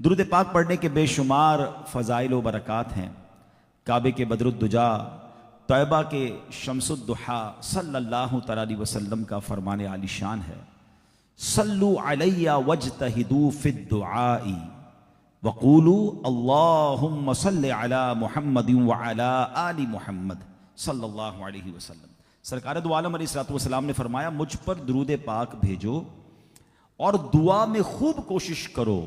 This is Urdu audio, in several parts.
درود پاک پڑھنے کے بے شمار فضائل و برکات ہیں۔ کعبے کے بدر الدجا، طیبہ کے شمس الضحیٰ صلی اللہ تعالی علیہ وسلم کا فرمان عالی شان ہے، صلو علی واجتہدوا فی الدعاء وقولوا اللہم صل علی محمد وعلی آل محمد صلی اللہ علیہ وسلم۔ سرکار دو عالم علیہ السلام نے فرمایا، مجھ پر درود پاک بھیجو اور دعا میں خوب کوشش کرو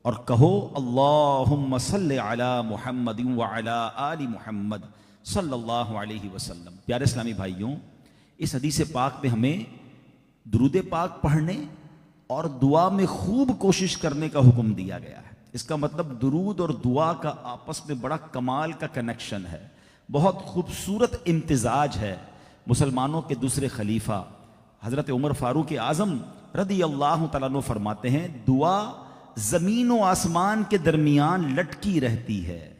اور کہو اللہم صل علی محمد وعلی آل محمد صلی اللہ علیہ وسلم۔ پیارے اسلامی بھائیوں، اس حدیث پاک میں ہمیں درود پاک پڑھنے اور دعا میں خوب کوشش کرنے کا حکم دیا گیا ہے۔ اس کا مطلب درود اور دعا کا آپس میں بڑا کمال کا کنیکشن ہے، بہت خوبصورت امتزاج ہے۔ مسلمانوں کے دوسرے خلیفہ حضرت عمر فاروق اعظم رضی اللہ تعالیٰ عنہ فرماتے ہیں، دعا زمین و آسمان کے درمیان لٹکی رہتی ہے،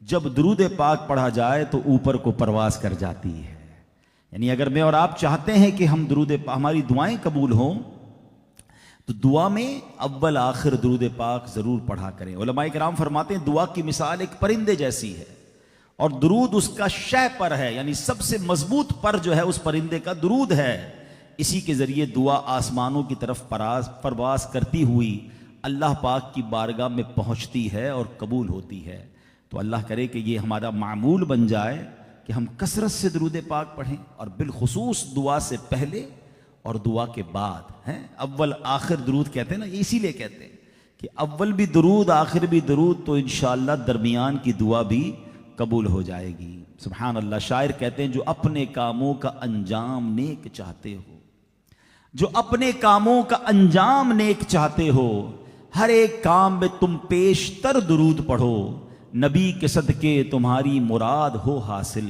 جب درود پاک پڑھا جائے تو اوپر کو پرواز کر جاتی ہے۔ یعنی اگر میں اور آپ چاہتے ہیں کہ ہماری دعائیں قبول ہوں تو دعا میں اول آخر درود پاک ضرور پڑھا کریں۔ علماء کرام فرماتے ہیں دعا کی مثال ایک پرندے جیسی ہے اور درود اس کا شہ پر ہے، یعنی سب سے مضبوط پر جو ہے اس پرندے کا درود ہے۔ اسی کے ذریعے دعا آسمانوں کی طرف پرواز کرتی ہوئی اللہ پاک کی بارگاہ میں پہنچتی ہے اور قبول ہوتی ہے۔ تو اللہ کرے کہ یہ ہمارا معمول بن جائے کہ ہم کثرت سے درود پاک پڑھیں، اور بالخصوص دعا سے پہلے اور دعا کے بعد۔ اول آخر درود کہتے ہیں نا، اسی لیے کہتے ہیں کہ اول بھی درود آخر بھی درود، تو انشاءاللہ درمیان کی دعا بھی قبول ہو جائے گی۔ سبحان اللہ۔ شاعر کہتے ہیں، جو اپنے کاموں کا انجام نیک چاہتے ہو، جو اپنے کاموں کا انجام نیک چاہتے ہو، ہر ایک کام میں تم پیشتر درود پڑھو، نبی کے صدقے تمہاری مراد ہو حاصل،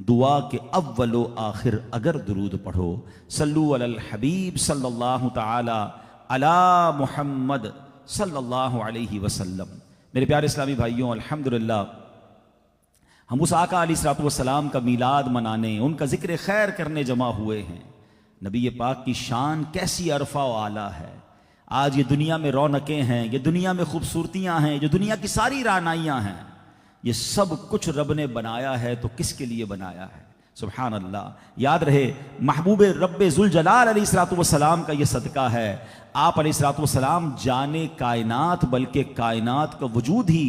دعا کے اول و آخر اگر درود پڑھو۔ صلو علی الحبیب صلی اللہ تعالی علی محمد صلی اللہ علیہ وسلم۔ میرے پیارے اسلامی بھائیوں، الحمدللہ ہم اس آقا علیہ السلام کا میلاد منانے، ان کا ذکر خیر کرنے جمع ہوئے ہیں۔ نبی پاک کی شان کیسی عرفہ و اعلیٰ ہے۔ آج یہ دنیا میں رونقیں ہیں، یہ دنیا میں خوبصورتیاں ہیں، جو دنیا کی ساری رعنائیاں ہیں، یہ سب کچھ رب نے بنایا ہے تو کس کے لیے بنایا ہے؟ سبحان اللہ۔ یاد رہے، محبوب رب ذوالجلال علیہ السلام کا یہ صدقہ ہے۔ آپ علیہ السلام جانے کائنات، بلکہ کائنات کا وجود ہی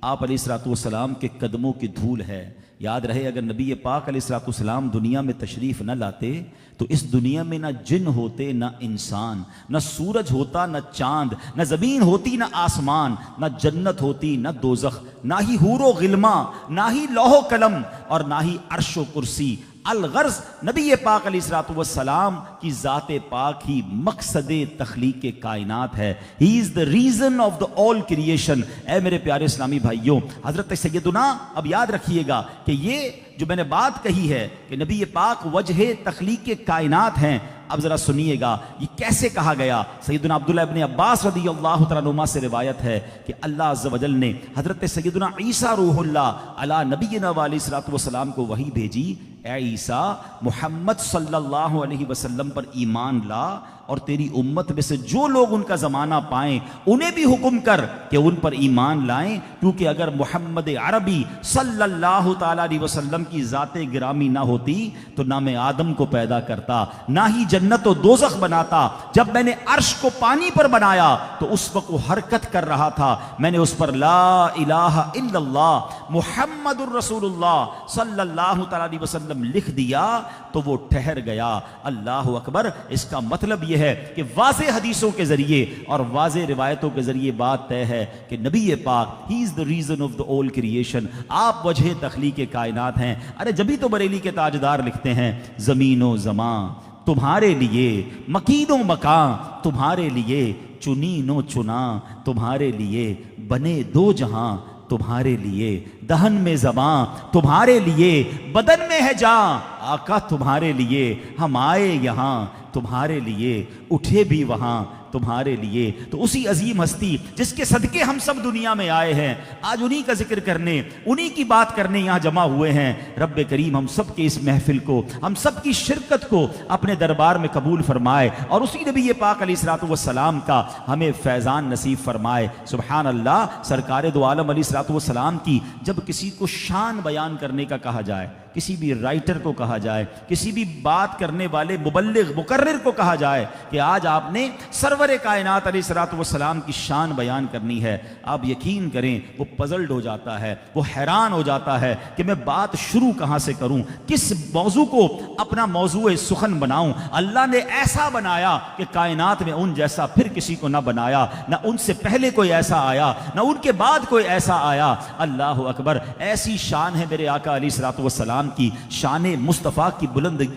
آپ علیہ السلام کے قدموں کی دھول ہے۔ یاد رہے، اگر نبی پاک علیہ السلام دنیا میں تشریف نہ لاتے تو اس دنیا میں نہ جن ہوتے، نہ انسان، نہ سورج ہوتا، نہ چاند، نہ زمین ہوتی، نہ آسمان، نہ جنت ہوتی، نہ دوزخ، نہ ہی حور و غلما، نہ ہی لوح و قلم، اور نہ ہی عرش و کرسی۔ الغرض نبی پاک علیہ السلام کی ذات پاک ہی مقصد تخلیق کائنات ہے۔ He is the reason of the all creation۔ اے میرے پیارے اسلامی بھائیوں، حضرت سیدنا، اب یاد رکھیے گا کہ یہ جو میں نے بات کہی ہے کہ نبی پاک وجہ تخلیق کائنات ہیں، اب ذرا سنیے گا یہ کیسے کہا گیا۔ سیدنا عبداللہ ابن عباس رضی اللہ تعالیٰ عنہ سے روایت ہے کہ اللہ عز و جل نے حضرت سیدنا عیسیٰ روح اللہ علی نبینا علیہ السلام کو وحی بھیجی، اے عیسیٰ، محمد صلی اللہ علیہ وسلم پر ایمان لا اور تیری امت میں سے جو لوگ ان کا زمانہ پائیں انہیں بھی حکم کر کہ ان پر ایمان لائیں، کیونکہ اگر محمد عربی صلی اللہ تعالیٰ علیہ وسلم کی ذات گرامی نہ ہوتی تو نہ میں آدم کو پیدا کرتا، نہ ہی جنت و دوزخ بناتا۔ جب میں نے عرش کو پانی پر بنایا تو اس وقت وہ حرکت کر رہا تھا، میں نے اس پر لا الہ الا اللہ محمد الرسول اللہ صلی اللہ تعالیٰ علیہ وسلم لکھ دیا تو وہ ٹھہر گیا۔ اللہ اکبر۔ اس کا مطلب یہ ہے کہ واضح حدیثوں کے ذریعے اور واضح روایتوں کے ذریعے بات طے ہے کہ نبی پاک ہی از the reason of the all creation، آپ وجہ تخلیق کائنات ہیں۔ ارے جبھی تو بریلی کے تاجدار لکھتے ہیں، زمین و زمان تمہارے لیے، مکین و مکان تمہارے لیے، چنین و چنا تمہارے لیے، بنے دو جہاں تمہارے لیے، دہن میں زباں تمہارے لیے، بدن میں ہے جاں آقا تمہارے لیے، ہم آئے یہاں تمہارے لیے، اٹھے بھی وہاں تمہارے لیے۔ تو اسی عظیم ہستی جس کے صدقے ہم سب دنیا میں آئے ہیں، آج انہی کا ذکر کرنے، انہی کی بات کرنے یہاں جمع ہوئے ہیں۔ رب کریم ہم سب کے اس محفل کو، ہم سب کی شرکت کو اپنے دربار میں قبول فرمائے، اور اسی نبی پاک علیہ الصلوۃ والسلام کا ہمیں فیضان نصیب فرمائے۔ سبحان اللہ، سرکار دو عالم علیہ الصلوۃ والسلام کی جب کسی کو شان بیان کرنے کا کہا جائے، کسی بھی رائٹر کو کہا جائے، کسی بھی بات کرنے والے مبلغ مقرر کو کہا جائے کہ آج آپ نے سرور کائنات علیہ الصلوۃ والسلام کی شان بیان کرنی ہے، آپ یقین کریں وہ پزلڈ ہو جاتا ہے، وہ حیران ہو جاتا ہے کہ میں بات شروع کہاں سے کروں، کس موضوع کو اپنا موضوع سخن بناؤں۔ اللہ نے ایسا بنایا کہ کائنات میں ان جیسا پھر کسی کو نہ بنایا، نہ ان سے پہلے کوئی ایسا آیا، نہ ان کے بعد کوئی ایسا آیا۔ اللہ اکبر، ایسی شان ہے میرے آقا علیہ الصلوۃ والسلام کی، شان مصطفیٰ کی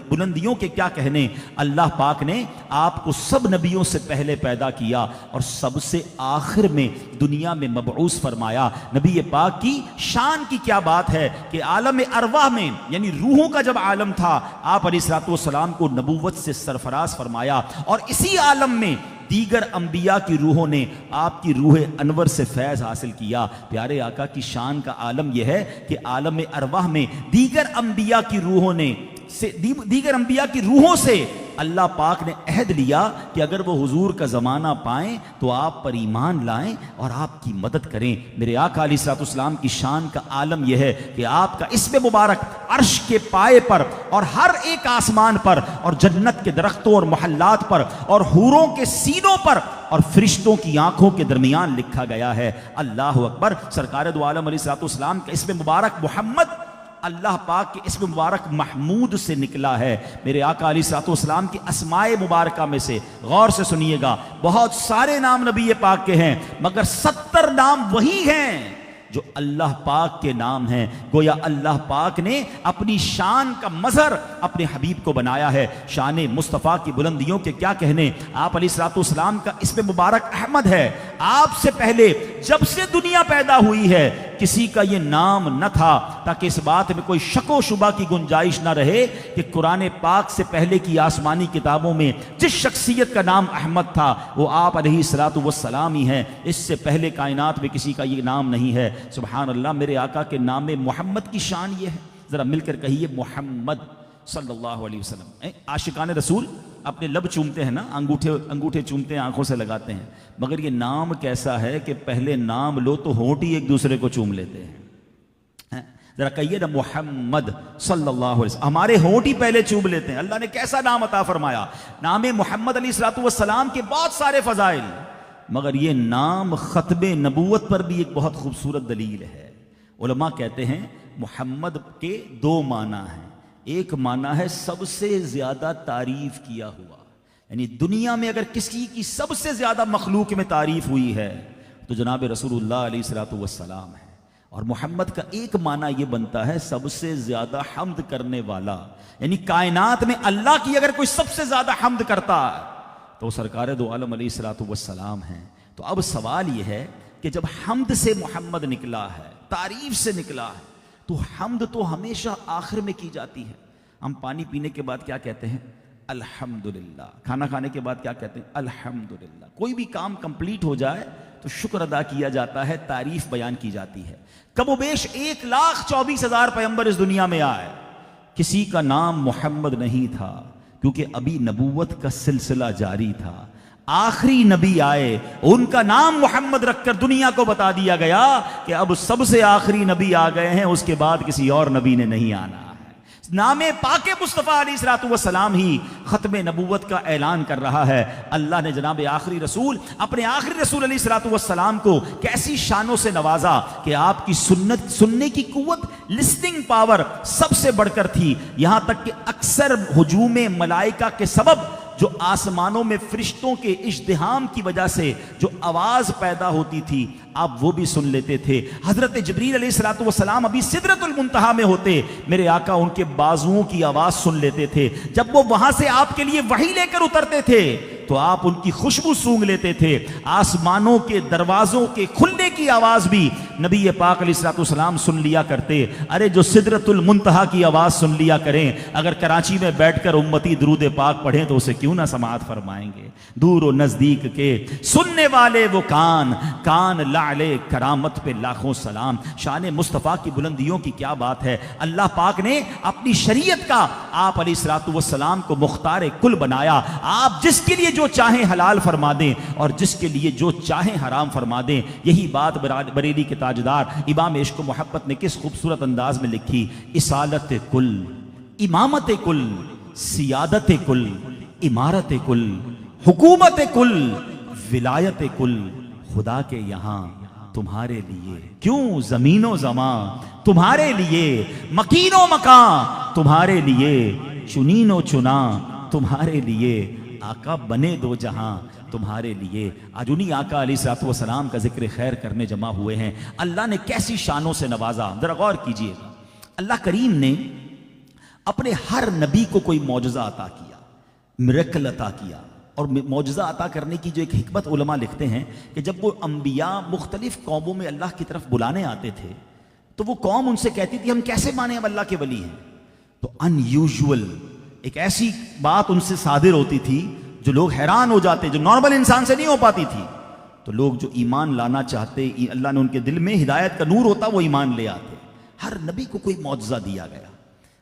بلندیوں کے کیا کہنے۔ اللہ پاک نے آپ کو سب نبیوں سے پہلے پیدا کیا اور سب سے آخر میں دنیا میں مبعوث فرمایا۔ نبی پاک کی شان کی کیا بات ہے کہ عالم ارواح میں، یعنی روحوں کا جب عالم تھا، آپ علیہ الصلوۃ والسلام کو نبوت سے سرفراز فرمایا، اور اسی عالم میں دیگر انبیاء کی روحوں نے آپ کی روح انور سے فیض حاصل کیا۔ پیارے آقا کی شان کا عالم یہ ہے کہ عالم ارواح میں دیگر انبیاء کی روحوں سے اللہ پاک نے عہد لیا کہ اگر وہ حضور کا زمانہ پائیں تو آپ پر ایمان لائیں اور آپ کی مدد کریں۔ میرے آقا علیہ الصلوۃ والسلام کی شان کا عالم یہ ہے کہ آپ کا اسم مبارک عرش کے پائے پر اور ہر ایک آسمان پر اور جنت کے درختوں اور محلات پر اور حوروں کے سینوں پر اور فرشتوں کی آنکھوں کے درمیان لکھا گیا ہے۔ اللہ اکبر، سرکار دو عالم علیہ الصلوۃ والسلام کا اسم مبارک محمد اللہ پاک کے اسم مبارک محمود سے نکلا ہے۔ میرے آقا علیہ الصلوۃ والسلام کی اسماء مبارکہ میں سے غور سے سنیے گا، بہت سارے نام نبی پاک کے ہیں، مگر 70 نام وہی ہیں جو اللہ پاک کے نام ہیں۔ گویا اللہ پاک نے اپنی شان کا مظہر اپنے حبیب کو بنایا ہے۔ شان مصطفیٰ کی بلندیوں کے کیا کہنے۔ آپ علیہ الصلوۃ والسلام کا اسم مبارک احمد ہے۔ آپ سے پہلے جب سے دنیا پیدا ہوئی ہے کسی کا یہ نام نہ تھا، تاکہ اس بات میں کوئی شک و شبہ کی گنجائش نہ رہے کہ قرآن پاک سے پہلے کی آسمانی کتابوں میں جس شخصیت کا نام احمد تھا وہ آپ علیہ الصلوۃ والسلام ہی ہیں۔ اس سے پہلے کائنات میں کسی کا یہ نام نہیں ہے۔ سبحان اللہ، میرے آقا کے نام میں محمد کی شان یہ ہے، ذرا مل کر کہیے محمد صلی اللہ علیہ وسلم۔ عاشقان رسول اپنے لب چومتے ہیں نا، انگوٹھے چومتے ہیں، آنکھوں سے لگاتے ہیں، مگر یہ نام کیسا ہے کہ پہلے نام لو تو ہونٹ ہی ایک دوسرے کو چوم لیتے ہیں۔ ذرا کہیے نا محمد صلی اللہ علیہ وسلم، ہمارے ہونٹ ہی پہلے چوم لیتے ہیں۔ اللہ نے کیسا نام عطا فرمایا۔ نام محمد علیہ الصلوۃ والسلام کے بہت سارے فضائل، مگر یہ نام ختم نبوت پر بھی ایک بہت خوبصورت دلیل ہے۔ علماء کہتے ہیں محمد کے 2 معنی ہیں۔ ایک معنی ہے سب سے زیادہ تعریف کیا ہوا، یعنی دنیا میں اگر کسی کی سب سے زیادہ مخلوق میں تعریف ہوئی ہے تو جناب رسول اللہ علیہ الصلوۃ والسلام ہے۔ اور محمد کا ایک معنی یہ بنتا ہے سب سے زیادہ حمد کرنے والا، یعنی کائنات میں اللہ کی اگر کوئی سب سے زیادہ حمد کرتا ہے تو سرکار دو عالم علیہ الصلوۃ والسلام ہیں۔ تو اب سوال یہ ہے کہ جب حمد سے محمد نکلا ہے، تعریف سے نکلا ہے، تو حمد تو ہمیشہ آخر میں کی جاتی ہے۔ ہم پانی پینے کے بعد کیا کہتے ہیں؟ الحمدللہ۔ کھانا کھانے کے بعد کیا کہتے ہیں؟ الحمدللہ۔ کوئی بھی کام کمپلیٹ ہو جائے تو شکر ادا کیا جاتا ہے، تعریف بیان کی جاتی ہے۔ کم و بیش 1,24,000 پیغمبر اس دنیا میں آئے، کسی کا نام محمد نہیں تھا، کیونکہ ابھی نبوت کا سلسلہ جاری تھا۔ آخری نبی آئے، ان کا نام محمد رکھ کر دنیا کو بتا دیا گیا کہ اب سب سے آخری نبی آ گئے ہیں، اس کے بعد کسی اور نبی نے نہیں آنا ہے۔ نام پاک مصطفیٰ علیہ الصلوۃ والسلام ہی ختم نبوت کا اعلان کر رہا ہے۔ اللہ نے جناب آخری رسول، اپنے آخری رسول علیہ الصلوۃ والسلام کو کیسی شانوں سے نوازا کہ آپ کی سنت سننے کی قوت، لسننگ پاور سب سے بڑھ کر تھی، یہاں تک کہ اکثر ہجوم ملائکہ کے سبب جو آسمانوں میں فرشتوں کے ازدحام کی وجہ سے جو آواز پیدا ہوتی تھی آپ وہ بھی سن لیتے تھے۔ حضرت جبریل علیہ الصلوۃ والسلام ابھی سدرۃ المنتہا میں ہوتے، میرے آقا ان کے بازوؤں کی آواز سن لیتے تھے۔ جب وہ وہاں سے آپ کے لیے وحی لے کر اترتے تھے تو آپ ان کی خوشبو سونگھ لیتے تھے۔ آسمانوں کے دروازوں کے کھلنے کی آواز بھی نبی پاک علیہ الصلوۃ والسلام سن لیا کرتے. ارے جو سدرۃ المنتہا کی آواز سن لیا کریں, اگر کراچی میں بیٹھ کر امتی درود پاک پڑھیں تو اسے کیوں نہ سماعت فرمائیں گے. دور و نزدیک کے سننے والے وہ کان, کان لعل کرامت پہ لاکھوں سلام. شان مصطفیٰ کی بلندیوں کی کیا بات ہے. اللہ پاک نے اپنی شریعت کا آپ علیہ الصلوۃ والسلام کو مختار کل بنایا. آپ جس کے لیے جو چاہیں حلال فرما دیں اور جس کے لیے جو چاہیں حرام فرما دیں. یہی بات بریلی کے تاجدار امام عشق و محبت نے کس خوبصورت انداز میں لکھی. اصالت کل, امامت کل, سیادت کل, عمارت کل, حکومت کل, ولایت کل, خدا کے یہاں تمہارے لیے. کیوں زمین و زمان تمہارے لیے, مکین و مکان تمہارے لیے, چنین و چنا تمہارے لیے, آقا بنے دو جہاں تمہارے لیے. آج انہی آقا علیہ الصلوۃ والسلام کا ذکر خیر کرنے جمع ہوئے ہیں. اللہ نے کیسی شانوں سے نوازا, ذرا غور کیجئے. اللہ کریم نے اپنے ہر نبی کو کوئی معجزہ عطا کیا, میریکل عطا کیا. اور معجزہ عطا کرنے کی جو ایک حکمت علماء لکھتے ہیں کہ جب وہ انبیاء مختلف قوموں میں اللہ کی طرف بلانے آتے تھے تو وہ قوم ان سے کہتی تھی ہم کیسے مانیں اب اللہ کے ولی ہیں. تو ان یوزول ایک ایسی بات ان سے صادر ہوتی تھی جو لوگ حیران ہو جاتے, جو نارمل انسان سے نہیں ہو پاتی تھی. تو لوگ جو ایمان لانا چاہتے, اللہ نے ان کے دل میں ہدایت کا نور ہوتا, وہ ایمان لے آتے. ہر نبی کو کوئی معجزہ دیا گیا.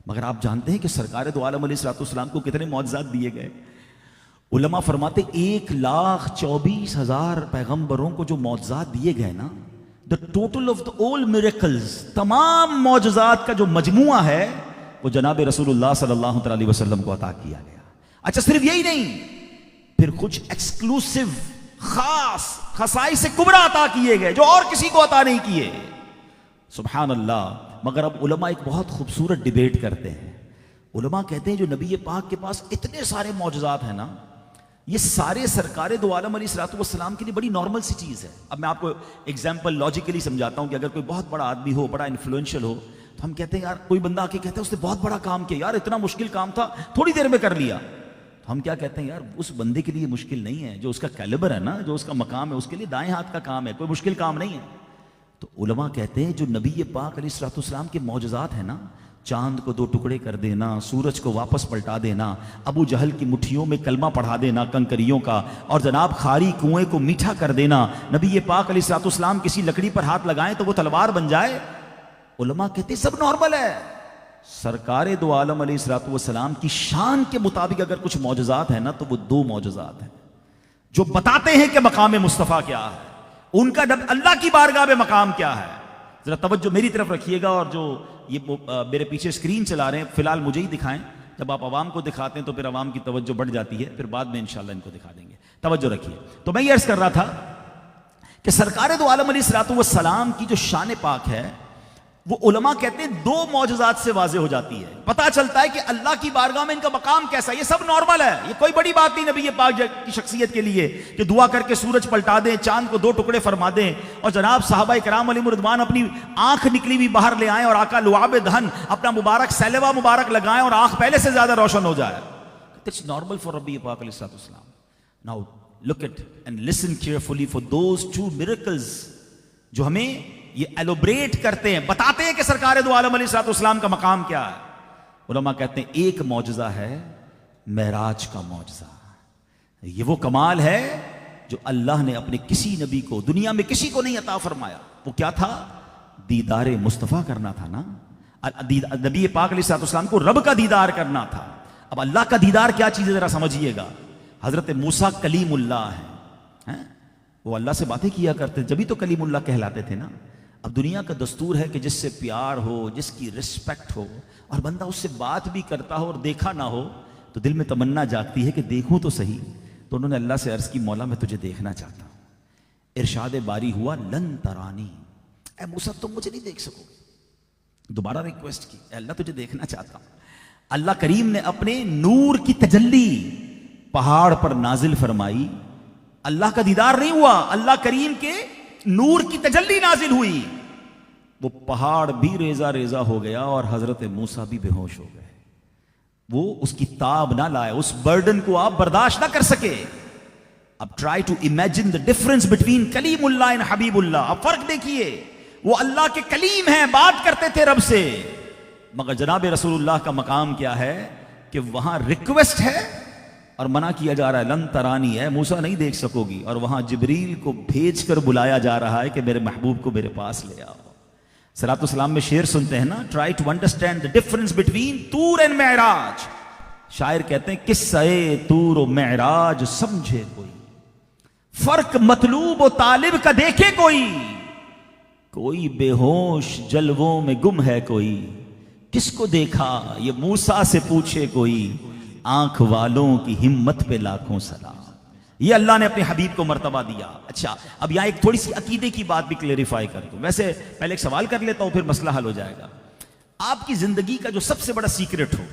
مگر آپ جانتے ہیں کہ سرکار دو عالم علیہ الصلوۃ والسلام کو کتنے معجزات دیے گئے. علماء فرماتے 1,24,000 پیغمبروں کو جو معجزات دیے گئے نا, the total of the all miracles, تمام معجزات کا جو مجموعہ ہے وہ جناب رسول اللہ صلی اللہ علیہ وسلم کو عطا کیا گیا. اچھا صرف یہی نہیں, پھر کچھ ایکسکلوسیو خاص خصائص کبریٰ عطا کیے گئے جو اور کسی کو عطا نہیں کیے. سبحان اللہ. مگر اب علماء ایک بہت خوبصورت ڈیبیٹ کرتے ہیں. علماء کہتے ہیں جو نبی پاک کے پاس اتنے سارے معجزات ہیں نا, یہ سارے سرکار دو عالم علیہ الصلوۃ والسلام کے لیے بڑی نارمل سی چیز ہے. اب میں آپ کو ایگزامپل لاجیکلی سمجھاتا ہوں کہ اگر کوئی بہت بڑا آدمی ہو, بڑا انفلوئنشل ہو, تو ہم کہتے ہیں یار, کوئی بندہ آ کے کہتا ہے اس نے بہت بڑا کام کیا, یار اتنا مشکل کام تھا تھوڑی دیر میں کر لیا. تو ہم کیا کہتے ہیں, یار اس بندے کے لیے مشکل نہیں ہے, جو اس کا کیلیبر ہے نا, جو اس کا مقام ہے, اس کے لیے دائیں ہاتھ کا کام ہے, کوئی مشکل کام نہیں ہے. تو علماء کہتے ہیں جو نبی پاک علیہ الصلوۃ والسلام کے معجزات ہیں نا, چاند کو 2 ٹکڑے کر دینا, سورج کو واپس پلٹا دینا, ابو جہل کی مٹھیوں میں کلمہ پڑھا دینا کنکریوں کا, اور جناب خاری کنویں کو میٹھا کر دینا, نبی پاک علیہ الصلوۃ والسلام کسی لکڑی پر ہاتھ لگائیں تو وہ تلوار بن جائے. علماء کہتے ہیں سب نارمل ہے. سرکار دو عالم علیہ الصلوۃ والسلام کی شان کے مطابق اگر کچھ معجزات ہیں نا, تو وہ 2 معجزات ہیں جو بتاتے ہیں کہ مقام مصطفیٰ کیا ہے, ان کا اللہ کی بارگاہ میں مقام کیا ہے. ذرا توجہ میری طرف رکھیے گا, اور جو یہ میرے پیچھے اسکرین چلا رہے ہیں فی الحال مجھے ہی دکھائیں. جب آپ عوام کو دکھاتے ہیں تو پھر عوام کی توجہ بڑھ جاتی ہے, پھر بعد میں انشاءاللہ ان کو دکھا دیں گے. توجہ رکھیے. تو میں یہ عرض کر رہا تھا کہ سرکار دو عالم علیہ الصلوۃ والسلام کی جو شان پاک ہے وہ علماء کہتے ہیں 2 معجزات سے واضح ہو جاتی ہے. پتہ چلتا ہے کہ اللہ کی بارگاہ میں ان کا مقام کیسا ہے. یہ سب نارمل ہے, یہ کوئی بڑی بات نہیں نبی پاک کی شخصیت کے لیے کہ دعا کر کے سورج پلٹا دیں, چاند کو 2 ٹکڑے فرما دیں, اور جناب صحابہ کرام علیہم رضوان اپنی آنکھ نکلی ہوئی باہر لے آئیں اور آقا لعاب دہن اپنا مبارک سیلوہ مبارک لگائیں اور آنکھ پہلے سے زیادہ روشن ہو جائے. It's normal for نبی پاک علیہ الصلوۃ والسلام. Now look at and listen carefully for those 2 miracles جو ہمیں یہ ایلوبریٹ کرتے ہیں, بتاتے ہیں کہ سرکار دو عالم علیہ الصلوۃ والسلام کا مقام کیا ہے. علماء کہتے ہیں ایک معجزہ ہے معراج کا معجزہ. یہ وہ کمال ہے جو اللہ نے اپنے کسی نبی کو دنیا میں کسی کو نہیں عطا فرمایا. وہ کیا تھا؟ دیدار مصطفیٰ کرنا تھا نا. نبی پاک علیہ الصلوۃ والسلام کو رب کا دیدار کرنا تھا. اب اللہ کا دیدار کیا چیز ہے ذرا سمجھیے گا. حضرت موسیٰ کلیم اللہ ہیں, وہ اللہ سے باتیں کیا کرتے, جبھی تو کلیم اللہ کہلاتے تھے نا. اب دنیا کا دستور ہے کہ جس سے پیار ہو, جس کی رسپیکٹ ہو, اور بندہ اس سے بات بھی کرتا ہو اور دیکھا نہ ہو, تو دل میں تمنا جاگتی ہے کہ دیکھوں تو صحیح. تو انہوں نے اللہ سے عرض کی, مولا میں تجھے دیکھنا چاہتا ہوں. ارشاد باری ہوا لن ترانی, اے موسیٰ تم مجھے نہیں دیکھ سکو گے. دوبارہ ریکویسٹ کی, اے اللہ تجھے دیکھنا چاہتا ہوں. اللہ کریم نے اپنے نور کی تجلی پہاڑ پر نازل فرمائی. اللہ کا دیدار نہیں ہوا, اللہ کریم کے نور کی تجلی نازل ہوئی. وہ پہاڑ بھی ریزہ ریزہ ہو گیا اور حضرت موسیٰ بھی بے ہوش ہو گئے. وہ اس کی تاب نہ لائے, اس برڈن کو آپ برداشت نہ کر سکے. اب try to imagine the difference between Kaleemullah and Habibullah. اب فرق دیکھیے, وہ اللہ کے کلیم ہیں، بات کرتے تھے رب سے، مگر جناب رسول اللہ کا مقام کیا ہے کہ وہاں ریکویسٹ ہے اور منع کیا جا رہا ہے، لن ترانی ہے، موسیٰ نہیں دیکھ سکو گی، اور وہاں جبریل کو بھیج کر بلایا جا رہا ہے کہ میرے محبوب کو میرے پاس لے آؤ۔ صلاۃ والسلام میں شعر سنتے ہیں نا، try to understand the difference between طور اینڈ معراج۔ شاعر کہتے ہیں قصہ طور و معراج سمجھے کوئی، فرق مطلوب و طالب کا دیکھے کوئی بے ہوش جلووں میں گم ہے کوئی، کس کو دیکھا یہ موسیٰ سے پوچھے کوئی، آنکھ والوں کی ہمت پہ لاکھوں سلام۔ یہ اللہ نے اپنے حبیب کو مرتبہ دیا۔ اچھا، اب یہاں ایک تھوڑی سی عقیدے کی بات بھی کلیریفائی کر دوں، ویسے پہلے ایک سوال کر لیتا ہوں پھر مسئلہ حل ہو جائے گا۔ آپ کی زندگی کا جو سب سے بڑا سیکرٹ ہو،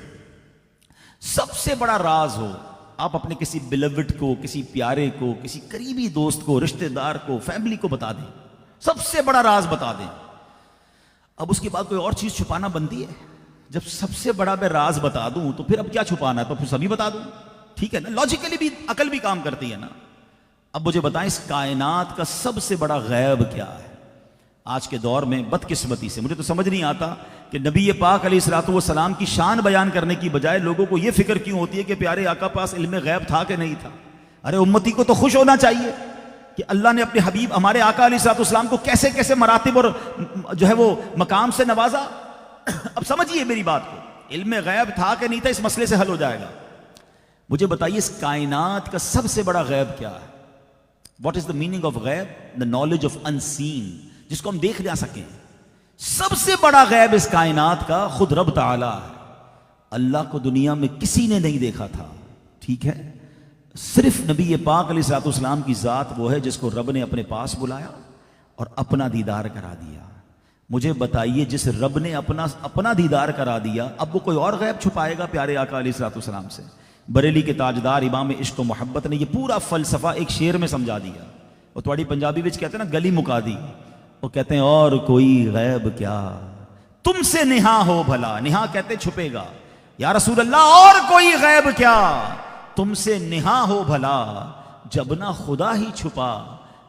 سب سے بڑا راز ہو، آپ اپنے کسی بیلوڈ کو، کسی پیارے کو، کسی قریبی دوست کو، رشتہ دار کو، فیملی کو بتا دیں، سب سے بڑا راز بتا دیں، اب اس کے بعد کوئی اور چیز چھپانا بنتی ہے؟ جب سب سے بڑا میں راز بتا دوں تو پھر اب کیا چھپانا ہے؟ تو پھر سبھی بتا دوں، ٹھیک ہے نا، لاجیکلی بھی عقل بھی کام کرتی ہے نا۔ اب مجھے بتائیں اس کائنات کا سب سے بڑا غیب کیا ہے؟ آج کے دور میں بدقسمتی سے مجھے تو سمجھ نہیں آتا کہ نبی پاک علیہ الصلوۃ والسلام کی شان بیان کرنے کی بجائے لوگوں کو یہ فکر کیوں ہوتی ہے کہ پیارے آقا پاس علم غیب تھا کہ نہیں تھا؟ ارے امتی کو تو خوش ہونا چاہیے کہ اللہ نے اپنے حبیب ہمارے آقا علیہ الصلوۃ والسلام کو کیسے کیسے مراتب اور جو ہے وہ مقام سے نوازا۔ اب سمجھیے میری بات کو، علم غیب تھا کہ نہیں تھا اس مسئلے سے حل ہو جائے گا۔ مجھے بتائیے اس کائنات کا سب سے بڑا غیب کیا ہے؟ What is the meaning of غیب؟ دا نالج آف انسین، جس کو ہم دیکھ نہ سکیں۔ سب سے بڑا غیب اس کائنات کا خود رب تعالی ہے۔ اللہ کو دنیا میں کسی نے نہیں دیکھا تھا، ٹھیک ہے، صرف نبی پاک علیہ الصلوۃ والسلام کی ذات وہ ہے جس کو رب نے اپنے پاس بلایا اور اپنا دیدار کرا دیا۔ مجھے بتائیے جس رب نے اپنا دیدار کرا دیا، اب وہ کوئی اور غیب چھپائے گا پیارے آقا علیہ الصلوۃ والسلام سے؟ بریلی کے تاجدار امام عشق و محبت نے یہ پورا فلسفہ ایک شعر میں سمجھا دیا۔ وہ تھوڑی پنجابی وچ کہتے ہیں نا گلی مکا دی، وہ کہتے ہیں اور کوئی غیب کیا تم سے نہا ہو بھلا، نہا کہتے چھپے گا، یا رسول اللہ اور کوئی غیب کیا تم سے نہا ہو بھلا، جب نہ خدا ہی چھپا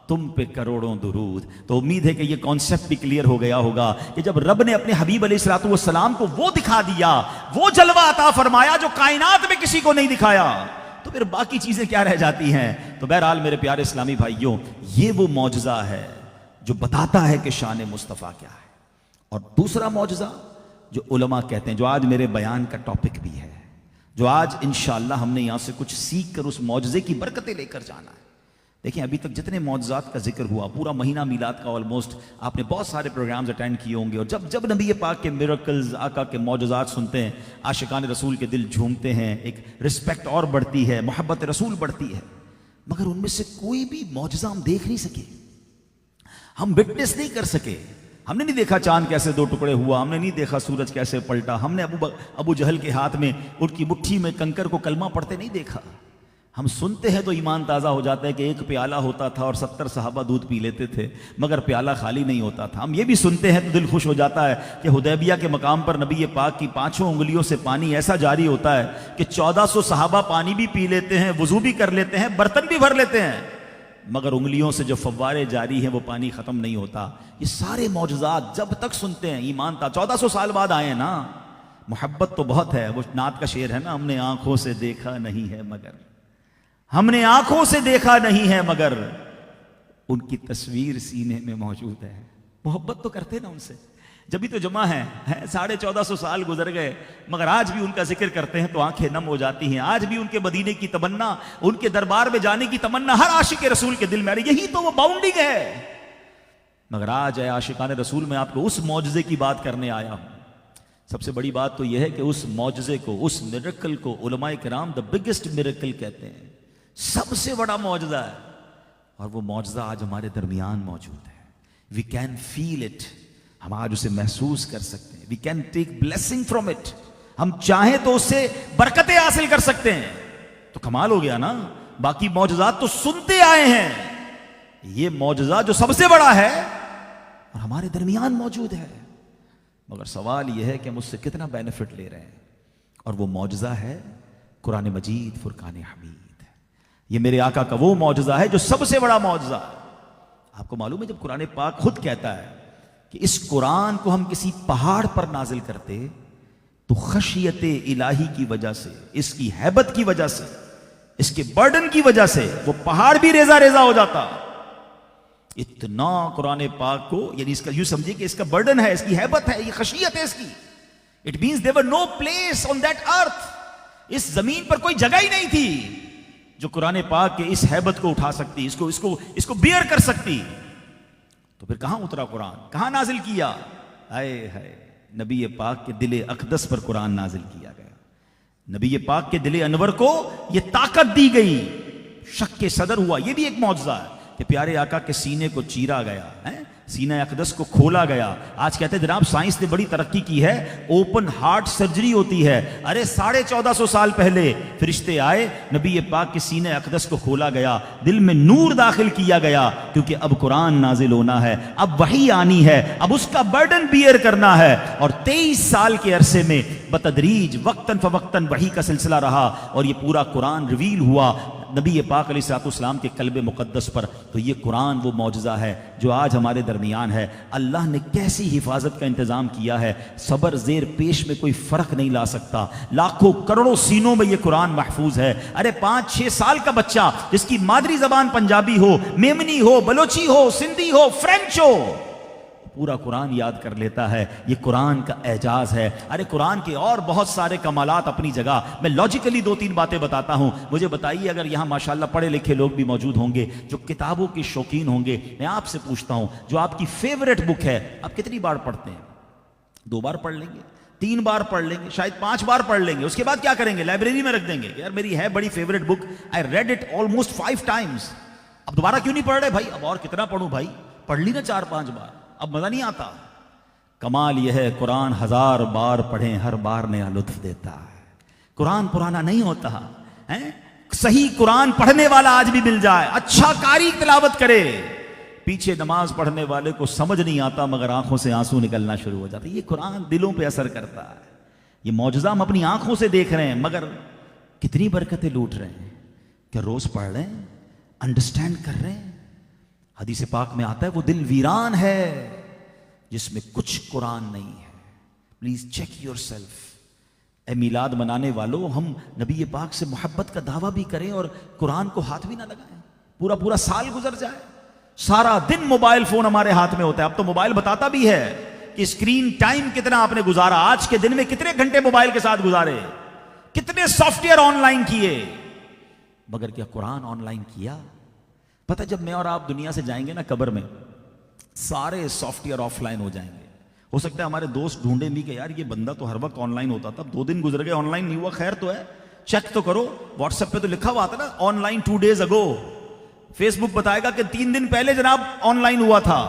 تم پہ کروڑوں درود۔ تو امید ہے کہ یہ کانسیپٹ بھی کلیئر ہو گیا ہوگا کہ جب رب نے اپنے حبیب علیہ الصلوۃ والسلام کو وہ دکھا دیا، وہ جلوہ عطا فرمایا جو کائنات میں کسی کو نہیں دکھایا، تو پھر باقی چیزیں کیا رہ جاتی ہیں؟ تو بہرحال میرے پیارے اسلامی بھائیوں، یہ وہ معجزہ ہے جو بتاتا ہے کہ شان مصطفیٰ کیا ہے۔ اور دوسرا معجزہ جو علماء کہتے ہیں، جو آج میرے بیان کا ٹاپک بھی ہے، جو آج انشاءاللہ ہم نے یہاں سے کچھ سیکھ کر اس معجزے کی برکتیں لے کر جانا ہے۔ دیکھیں ابھی تک جتنے معجزات کا ذکر ہوا، پورا مہینہ میلاد کا آلموسٹ آپ نے بہت سارے پروگرامز اٹینڈ کیے ہوں گے، اور جب نبی پاک کے میریکلز، آقا کے معجزات سنتے ہیں، عاشقان رسول کے دل جھومتے ہیں، ایک رسپیکٹ اور بڑھتی ہے، محبت رسول بڑھتی ہے۔ مگر ان میں سے کوئی بھی معجزہ ہم دیکھ نہیں سکے، ہم وٹنس نہیں کر سکے۔ ہم نے نہیں دیکھا چاند کیسے دو ٹکڑے ہوا، ہم نے نہیں دیکھا سورج کیسے پلٹا، ہم نے ابو جہل کے ہاتھ میں ان کی مٹھی میں کنکر کو کلمہ پڑھتے نہیں دیکھا۔ ہم سنتے ہیں تو ایمان تازہ ہو جاتا ہے کہ ایک پیالہ ہوتا تھا اور 70 صحابہ دودھ پی لیتے تھے، مگر پیالہ خالی نہیں ہوتا تھا۔ ہم یہ بھی سنتے ہیں تو دل خوش ہو جاتا ہے کہ حدیبیہ کے مقام پر نبی پاک کی 5 انگلیوں سے پانی ایسا جاری ہوتا ہے کہ 1400 صحابہ پانی بھی پی لیتے ہیں، وضو بھی کر لیتے ہیں، برتن بھی بھر لیتے ہیں، مگر انگلیوں سے جو فوارے جاری ہیں وہ پانی ختم نہیں ہوتا۔ یہ سارے معجزات جب تک سنتے ہیں ایمان تھا۔ 1400 سال بعد آئے نا، محبت تو بہت ہے، وہ نعت کا شعر ہے نا، ہم نے آنکھوں سے دیکھا نہیں ہے مگر، ہم نے آنکھوں سے دیکھا نہیں ہے مگر ان کی تصویر سینے میں موجود ہے۔ محبت تو کرتے نا ان سے، جبھی تو جمع ہے۔ 1450 سال گزر گئے مگر آج بھی ان کا ذکر کرتے ہیں تو آنکھیں نم ہو جاتی ہیں۔ آج بھی ان کے مدینے کی تمنا، ان کے دربار میں جانے کی تمنا ہر عاشق رسول کے دل میں آ رہی، یہی تو وہ باؤنڈنگ ہے۔ مگر آج اے عاشقان رسول میں آپ کو اس معجزے کی بات کرنے آیا ہوں۔ سب سے بڑی بات تو یہ ہے کہ اس معجزے کو، اس میریکل کو علماء کرام دا بگیسٹ میریکل کہتے ہیں، سب سے بڑا معجزہ ہے، اور وہ معجزہ آج ہمارے درمیان موجود ہے۔ وی کین فیل اٹ، ہم آج اسے محسوس کر سکتے ہیں۔ We can take blessing from it, ہم چاہیں تو اس سے برکتیں حاصل کر سکتے ہیں۔ تو کمال ہو گیا نا، باقی معجزات تو سنتے آئے ہیں، یہ معجزہ جو سب سے بڑا ہے اور ہمارے درمیان موجود ہے۔ مگر سوال یہ ہے کہ ہم اس سے کتنا بینیفٹ لے رہے ہیں، اور وہ معجزہ ہے قرآن مجید فرقان حمید۔ یہ میرے آقا کا وہ معجزہ ہے جو سب سے بڑا معجزہ ہے۔ آپ کو معلوم ہے جب قرآن پاک خود کہتا ہے کہ اس قرآن کو ہم کسی پہاڑ پر نازل کرتے تو خشیت الہی کی وجہ سے، اس کی ہیبت کی وجہ سے، اس کے برڈن کی وجہ سے وہ پہاڑ بھی ریزہ ریزہ ہو جاتا. اتنا قرآن پاک کو، یعنی اس کا یوں سمجھیے کہ اس کا برڈن ہے، اس کی ہیبت ہے، یہ خشیت ہے اس کی. It means there were no place on that earth. اس زمین پر کوئی جگہ ہی نہیں تھی جو قرآن پاک کے اس ہیبت کو اٹھا سکتی، اس کو بیئر کر سکتی. تو پھر کہاں اترا قرآن، کہاں نازل کیا؟ ہائے ہائے، نبی پاک کے دل اقدس پر قرآن نازل کیا گیا. نبی پاک کے دل انور کو یہ طاقت دی گئی، شک صدر ہوا. یہ بھی ایک معجزہ ہے کہ پیارے آقا کے سینے کو چیرا گیا ہے، سینہ اقدس کو کھولا گیا. آج کہتے ہیں جناب سائنس نے بڑی ترقی کی ہے، اوپن ہارٹ سرجری ہوتی ہے. ارے 1450 سال پہلے فرشتے آئے، نبی پاک کے سینہ اقدس کو کھولا گیا، دل میں نور داخل کیا گیا، کیونکہ اب قرآن نازل ہونا ہے، اب وحی آنی ہے، اب اس کا برڈن بیئر کرنا ہے. اور 23 سال کے عرصے میں بتدریج وقتاً فوقتاً وحی کا سلسلہ رہا اور یہ پورا قرآن ریویل ہوا نبی پاک علیہ الصلوۃ والسلام کے قلب مقدس پر. تو یہ قرآن وہ معجزہ ہے جو آج ہمارے درمیان ہے. اللہ نے کیسی حفاظت کا انتظام کیا ہے، صبر زیر پیش میں کوئی فرق نہیں لا سکتا. لاکھوں کروڑوں سینوں میں یہ قرآن محفوظ ہے. ارے 5-6 سال کا بچہ جس کی مادری زبان پنجابی ہو، میمنی ہو، بلوچی ہو، سندھی ہو، فرینچ ہو، پورا قرآن یاد کر لیتا ہے. یہ قرآن کا اعجاز ہے. ارے قرآن کے اور بہت سارے کمالات اپنی جگہ. میں لاجیکلی 2-3 باتیں بتاتا ہوں. مجھے بتائیے اگر یہاں ماشاءاللہ پڑھے لکھے لوگ بھی موجود ہوں گے جو کتابوں کی شوقین ہوں گے، میں آپ سے پوچھتا ہوں جو آپ کی فیوریٹ بک ہے آپ کتنی بار پڑھتے ہیں؟ 2 بار پڑھ لیں گے، 3 بار پڑھ لیں گے، شاید 5 بار پڑھ لیں گے. اس کے بعد کیا کریں گے؟ لائبریری میں رکھ دیں گے. یار میری ہے بڑی favourite book, I read it almost 5 times. اب دوبارہ کیوں نہیں پڑھ رہے بھائی؟ اب اور کتنا پڑھوں بھائی؟ پڑھ لی نا 4-5 بار، اب مزہ نہیں آتا. کمال یہ ہے قرآن 1000 بار پڑھیں ہر بار نیا لطف دیتا ہے. قرآن پرانا نہیں ہوتا ہے. صحیح قرآن پڑھنے والا آج بھی مل جائے، اچھا قاری تلاوت کرے، پیچھے نماز پڑھنے والے کو سمجھ نہیں آتا مگر آنکھوں سے آنسو نکلنا شروع ہو جاتا. یہ قرآن دلوں پہ اثر کرتا ہے. یہ معجزہ ہم اپنی آنکھوں سے دیکھ رہے ہیں مگر کتنی برکتیں لوٹ رہے ہیں. کیا روز پڑھ رہے ہیں، انڈرسٹینڈ کر رہے ہیں؟ حدیث پاک میں آتا ہے وہ دل ویران ہے جس میں کچھ قرآن نہیں ہے. Please check yourself. اے میلاد منانے والو، ہم نبی پاک سے محبت کا دعویٰ بھی کریں اور قرآن کو ہاتھ بھی نہ لگائیں. پورا سال گزر جائے، سارا دن موبائل فون ہمارے ہاتھ میں ہوتا ہے. اب تو موبائل بتاتا بھی ہے کہ اسکرین ٹائم کتنا آپ نے گزارا، آج کے دن میں کتنے گھنٹے موبائل کے ساتھ گزارے، کتنے سافٹ ویئر آن لائن کیے، مگر کیا قرآن آن لائن کیا؟ پتہ جب میں اور آپ دنیا سے جائیں گے نا قبر میں، سارے سافٹ ویئر آف لائن ہو جائیں گے. ہو سکتا ہے ہمارے دوست ڈھونڈیں بھی کہ یار یہ بندہ تو ہر وقت آن لائن ہوتا تھا، 2 دن گزر گئے آن لائن نہیں ہوا، خیر تو ہے، چیک تو کرو. واٹس ایپ پہ تو لکھا ہوا تھا نا online 2 days ago. Facebook بتائے گا کہ 3 دن پہلے جناب آن لائن ہوا تھا.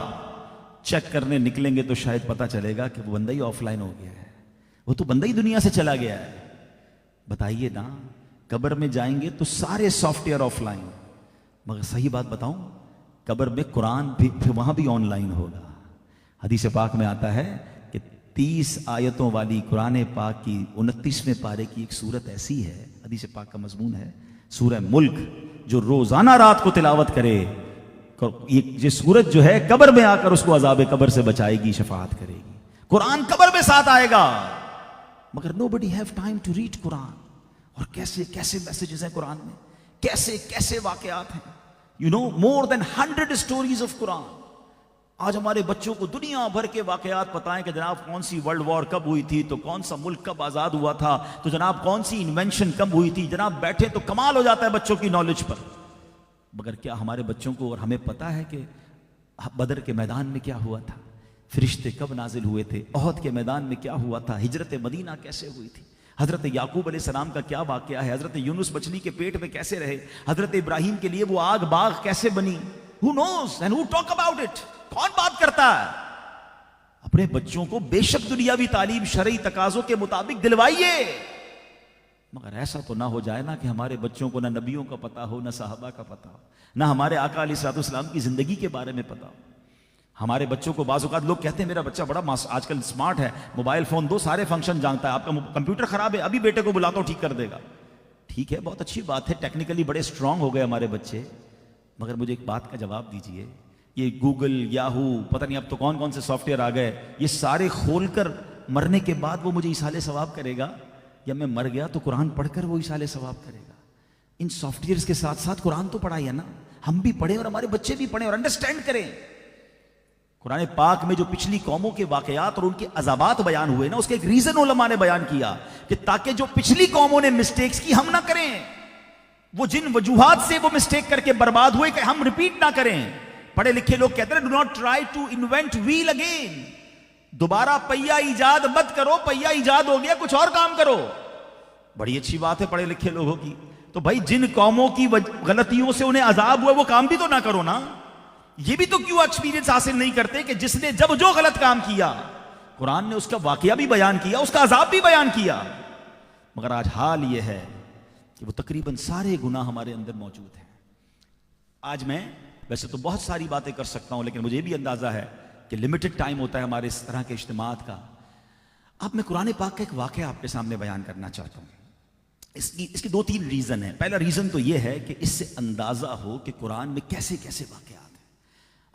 چیک کرنے نکلیں گے تو شاید پتا چلے گا کہ وہ بندہ ہی آف لائن ہو گیا ہے، وہ تو بندہ ہی دنیا سے چلا گیا ہے. بتائیے نا، قبر میں جائیں گے تو سارے سافٹ ویئر آف لائن. مگر صحیح بات بتاؤں، قبر میں قرآن بھی وہاں بھی آن لائن ہوگا. حدیث پاک میں آتا ہے کہ 30 آیتوں والی قرآن پاک کی 29ویں پارے کی ایک سورت ایسی ہے، حدیث پاک کا مضمون ہے سورہ ملک، جو روزانہ رات کو تلاوت کرے یہ سورت جو ہے قبر میں آ کر اس کو عذاب قبر سے بچائے گی، شفاعت کرے گی. قرآن قبر میں ساتھ آئے گا. مگر nobody have time to read قرآن. اور کیسے میسیجز ہیں قرآن میں، کیسے واقعات ہیں. You know, more than 100 stories of قرآن. آج ہمارے بچوں کو دنیا بھر کے واقعات پتائیں کہ جناب کون سی ورلڈ وار کب ہوئی تھی، تو کون سا ملک کب آزاد ہوا تھا، تو جناب کون سی انوینشن کب ہوئی تھی. جناب بیٹھے تو کمال ہو جاتا ہے بچوں کی نالج پر. مگر کیا ہمارے بچوں کو اور ہمیں پتا ہے کہ بدر کے میدان میں کیا ہوا تھا، فرشتے کب نازل ہوئے تھے، احد کے میدان میں کیا ہوا تھا، ہجرت مدینہ کیسے ہوئی تھی، حضرت یعقوب علیہ السلام کا کیا واقعہ ہے، حضرت یونس مچھلی کے پیٹ میں کیسے رہے، حضرت ابراہیم کے لیے وہ آگ باغ کیسے بنی. Who knows and who talk about it؟ کون بات کرتا ہے؟ اپنے بچوں کو بے شک دنیاوی تعلیم شرعی تقاضوں کے مطابق دلوائیے، مگر ایسا تو نہ ہو جائے نا کہ ہمارے بچوں کو نہ نبیوں کا پتہ ہو، نہ صحابہ کا پتہ ہو، نہ ہمارے آقا علیہ الصلوۃ والسلام کی زندگی کے بارے میں پتہ ہو. ہمارے بچوں کو بعض اوقات لوگ کہتے ہیں میرا بچہ بڑا آج کل اسمارٹ ہے، موبائل فون دو سارے فنکشن جانتا ہے. آپ کا کمپیوٹر خراب ہے، ابھی بیٹے کو بلاتا ہوں ٹھیک کر دے گا. ٹھیک ہے، بہت اچھی بات ہے، ٹیکنیکلی بڑے اسٹرانگ ہو گئے ہمارے بچے. مگر مجھے ایک بات کا جواب دیجئے یہ گوگل، یاہو، پتہ نہیں اب تو کون کون سے سافٹ ویئر آ گئے، یہ سارے کھول کر مرنے کے بعد وہ مجھے ایصال ثواب کرے گا، یا میں مر گیا تو قرآن پڑھ کر وہ ایصال ثواب کرے گا؟ ان سافٹ ویئرس کے ساتھ ساتھ قرآن تو پڑھا ہے نا، ہم بھی پڑھیں اور ہمارے بچے بھی پڑھیں اور انڈرسٹینڈ کریں۔ قرآن پاک میں جو پچھلی قوموں کے واقعات اور ان کے عذابات بیان ہوئے نا، اس کے ایک ریزن علماء نے بیان کیا کہ تاکہ جو پچھلی قوموں نے مسٹیکس کی ہم نہ کریں، وہ جن وجوہات سے وہ مسٹیک کر کے برباد ہوئے کہ ہم ریپیٹ نہ کریں۔ پڑھے لکھے لوگ کہتے ہیں do not try to invent wheel again, دوبارہ پہیا ایجاد مت کرو، پہیا ایجاد ہو گیا کچھ اور کام کرو۔ بڑی اچھی بات ہے پڑھے لکھے لوگوں کی۔ تو بھائی جن قوموں کی غلطیوں سے انہیں عذاب ہوا وہ کام بھی تو نہ کرو نا۔ یہ بھی تو کیوں ایکسپیرینس حاصل نہیں کرتے کہ جس نے جب جو غلط کام کیا قرآن نے اس کا واقعہ بھی بیان کیا، اس کا عذاب بھی بیان کیا، مگر آج حال یہ ہے کہ وہ تقریباً سارے گناہ ہمارے اندر موجود ہیں۔ آج میں ویسے تو بہت ساری باتیں کر سکتا ہوں، لیکن مجھے بھی اندازہ ہے کہ لمیٹڈ ٹائم ہوتا ہے ہمارے اس طرح کے اجتماعات کا۔ اب میں قرآن پاک کا ایک واقعہ آپ کے سامنے بیان کرنا چاہتا ہوں۔ اس کی دو تین ریزن ہیں۔ پہلا ریزن تو یہ ہے کہ اس سے اندازہ ہو کہ قرآن میں کیسے کیسے واقعات ہیں۔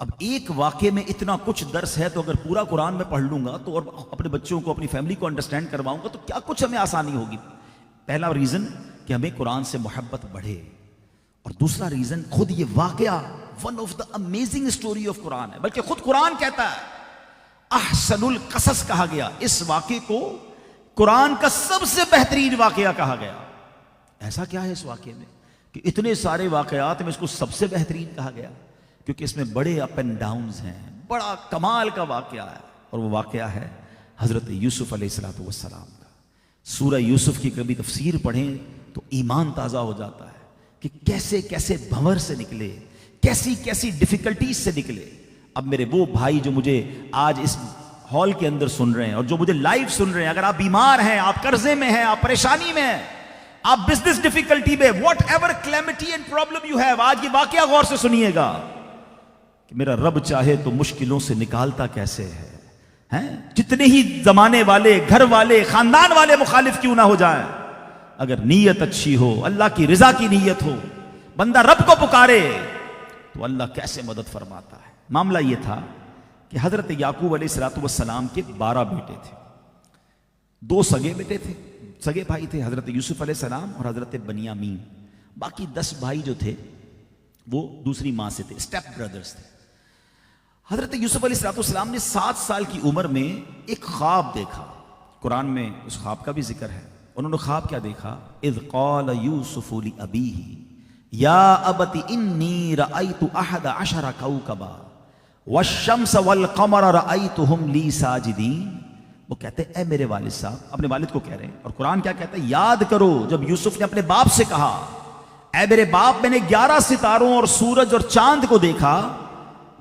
اب ایک واقعے میں اتنا کچھ درس ہے، تو اگر پورا قرآن میں پڑھ لوں گا تو اور اپنے بچوں کو، اپنی فیملی کو انڈرسٹینڈ کرواؤں گا تو کیا کچھ ہمیں آسانی ہوگی۔ پہلا ریزن کہ ہمیں قرآن سے محبت بڑھے، اور دوسرا ریزن خود یہ واقعہ one of the amazing story of Quran ہے، بلکہ خود قرآن کہتا ہے احسن القصص کہا گیا، اس واقعے کو قرآن کا سب سے بہترین واقعہ کہا گیا۔ ایسا کیا ہے اس واقعے میں کہ اتنے سارے واقعات میں اس کو سب سے بہترین کہا گیا؟ کیونکہ اس میں بڑے اپ اینڈ ڈاؤنز ہیں، بڑا کمال کا واقعہ ہے، اور وہ واقعہ ہے حضرت یوسف علیہ السلام کا۔ سورہ یوسف کی کبھی تفسیر پڑھیں تو ایمان تازہ ہو جاتا ہے کہ کیسے کیسے بھنور سے نکلے، کیسی کیسی ڈیفیکلٹیز سے نکلے۔ اب میرے وہ بھائی جو مجھے آج اس ہال کے اندر سن رہے ہیں اور جو مجھے لائیو سن رہے ہیں، اگر آپ بیمار ہیں، آپ قرضے میں ہیں، آپ پریشانی میں ہیں، آپ بزنس ڈیفیکلٹی میں، what ever calamity and problem you have, آج یہ واقعہ غور سے سنیے گا کہ میرا رب چاہے تو مشکلوں سے نکالتا کیسے ہے۔ جتنے ہی زمانے والے، گھر والے، خاندان والے مخالف کیوں نہ ہو جائیں، اگر نیت اچھی ہو، اللہ کی رضا کی نیت ہو، بندہ رب کو پکارے تو اللہ کیسے مدد فرماتا ہے۔ معاملہ یہ تھا کہ حضرت یعقوب علیہ السلام کے 12 بیٹے تھے، 2 سگے بیٹے تھے، سگے بھائی تھے، حضرت یوسف علیہ السلام اور حضرت بنیامین۔ باقی 10 بھائی جو تھے وہ دوسری ماں سے تھے، اسٹیپ برادرز تھے۔ حضرت یوسف علیہ السلام نے 7 سال کی عمر میں ایک خواب دیکھا، قرآن میں اس خواب کا بھی ذکر ہے۔ انہوں نے خواب کیا دیکھا؟ اذ قال یوسف لأبیہ یا ابت انی رأیت 11 کوکبا والشمس والقمر رأیتہم لی ساجدین۔ وہ کہتے ہیں اے میرے والد صاحب، اپنے والد کو کہہ رہے ہیں، اور قرآن کیا کہتا ہے؟ یاد کرو جب یوسف نے اپنے باپ سے کہا اے میرے باپ، میں نے 11 ستاروں اور سورج اور چاند کو دیکھا،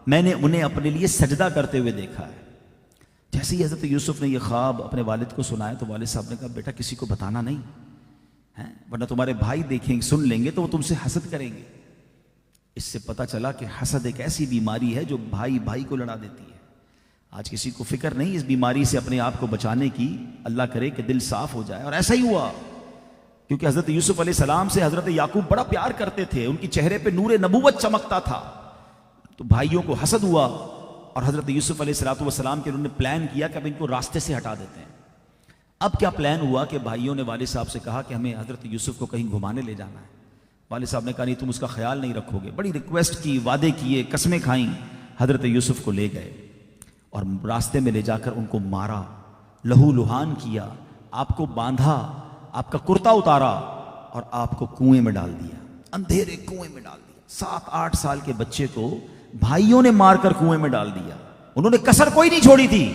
میں نے انہیں اپنے لیے سجدہ کرتے ہوئے دیکھا ہے۔ جیسے ہی حضرت یوسف نے یہ خواب اپنے والد کو سنایا تو والد صاحب نے کہا بیٹا کسی کو بتانا نہیں ہے، ورنہ تمہارے بھائی دیکھیں سن لیں گے تو وہ تم سے حسد کریں گے۔ اس سے پتہ چلا کہ حسد ایک ایسی بیماری ہے جو بھائی بھائی کو لڑا دیتی ہے۔ آج کسی کو فکر نہیں اس بیماری سے اپنے آپ کو بچانے کی، اللہ کرے کہ دل صاف ہو جائے۔ اور ایسا ہی ہوا، کیونکہ حضرت یوسف علیہ السلام سے حضرت یعقوب بڑا پیار کرتے تھے، ان کی چہرے پہ نور نبوت چمکتا تھا، تو بھائیوں کو حسد ہوا، اور حضرت یوسف علیہ السلام کے انہوں نے پلان کیا کہ اب ان کو راستے سے ہٹا دیتے ہیں۔ اب کیا پلان ہوا کہ بھائیوں نے والد صاحب سے کہا کہ ہمیں حضرت یوسف کو کہیں گھمانے لے جانا ہے۔ والد صاحب نے کہا نہیں تم اس کا خیال نہیں رکھو گے، بڑی ریکویسٹ کی، وعدے کیے، قسمیں کھائیں، حضرت یوسف کو لے گئے اور راستے میں لے جا کر ان کو مارا، لہو لہان کیا، آپ کو باندھا، آپ کا کرتا اتارا اور آپ کو کنویں میں ڈال دیا، اندھیرے کنویں میں ڈال دیا۔ 7-8 سال کے بچے کو بھائیوں نے مار کر کنویں میں ڈال دیا، انہوں نے کسر کوئی نہیں چھوڑی تھی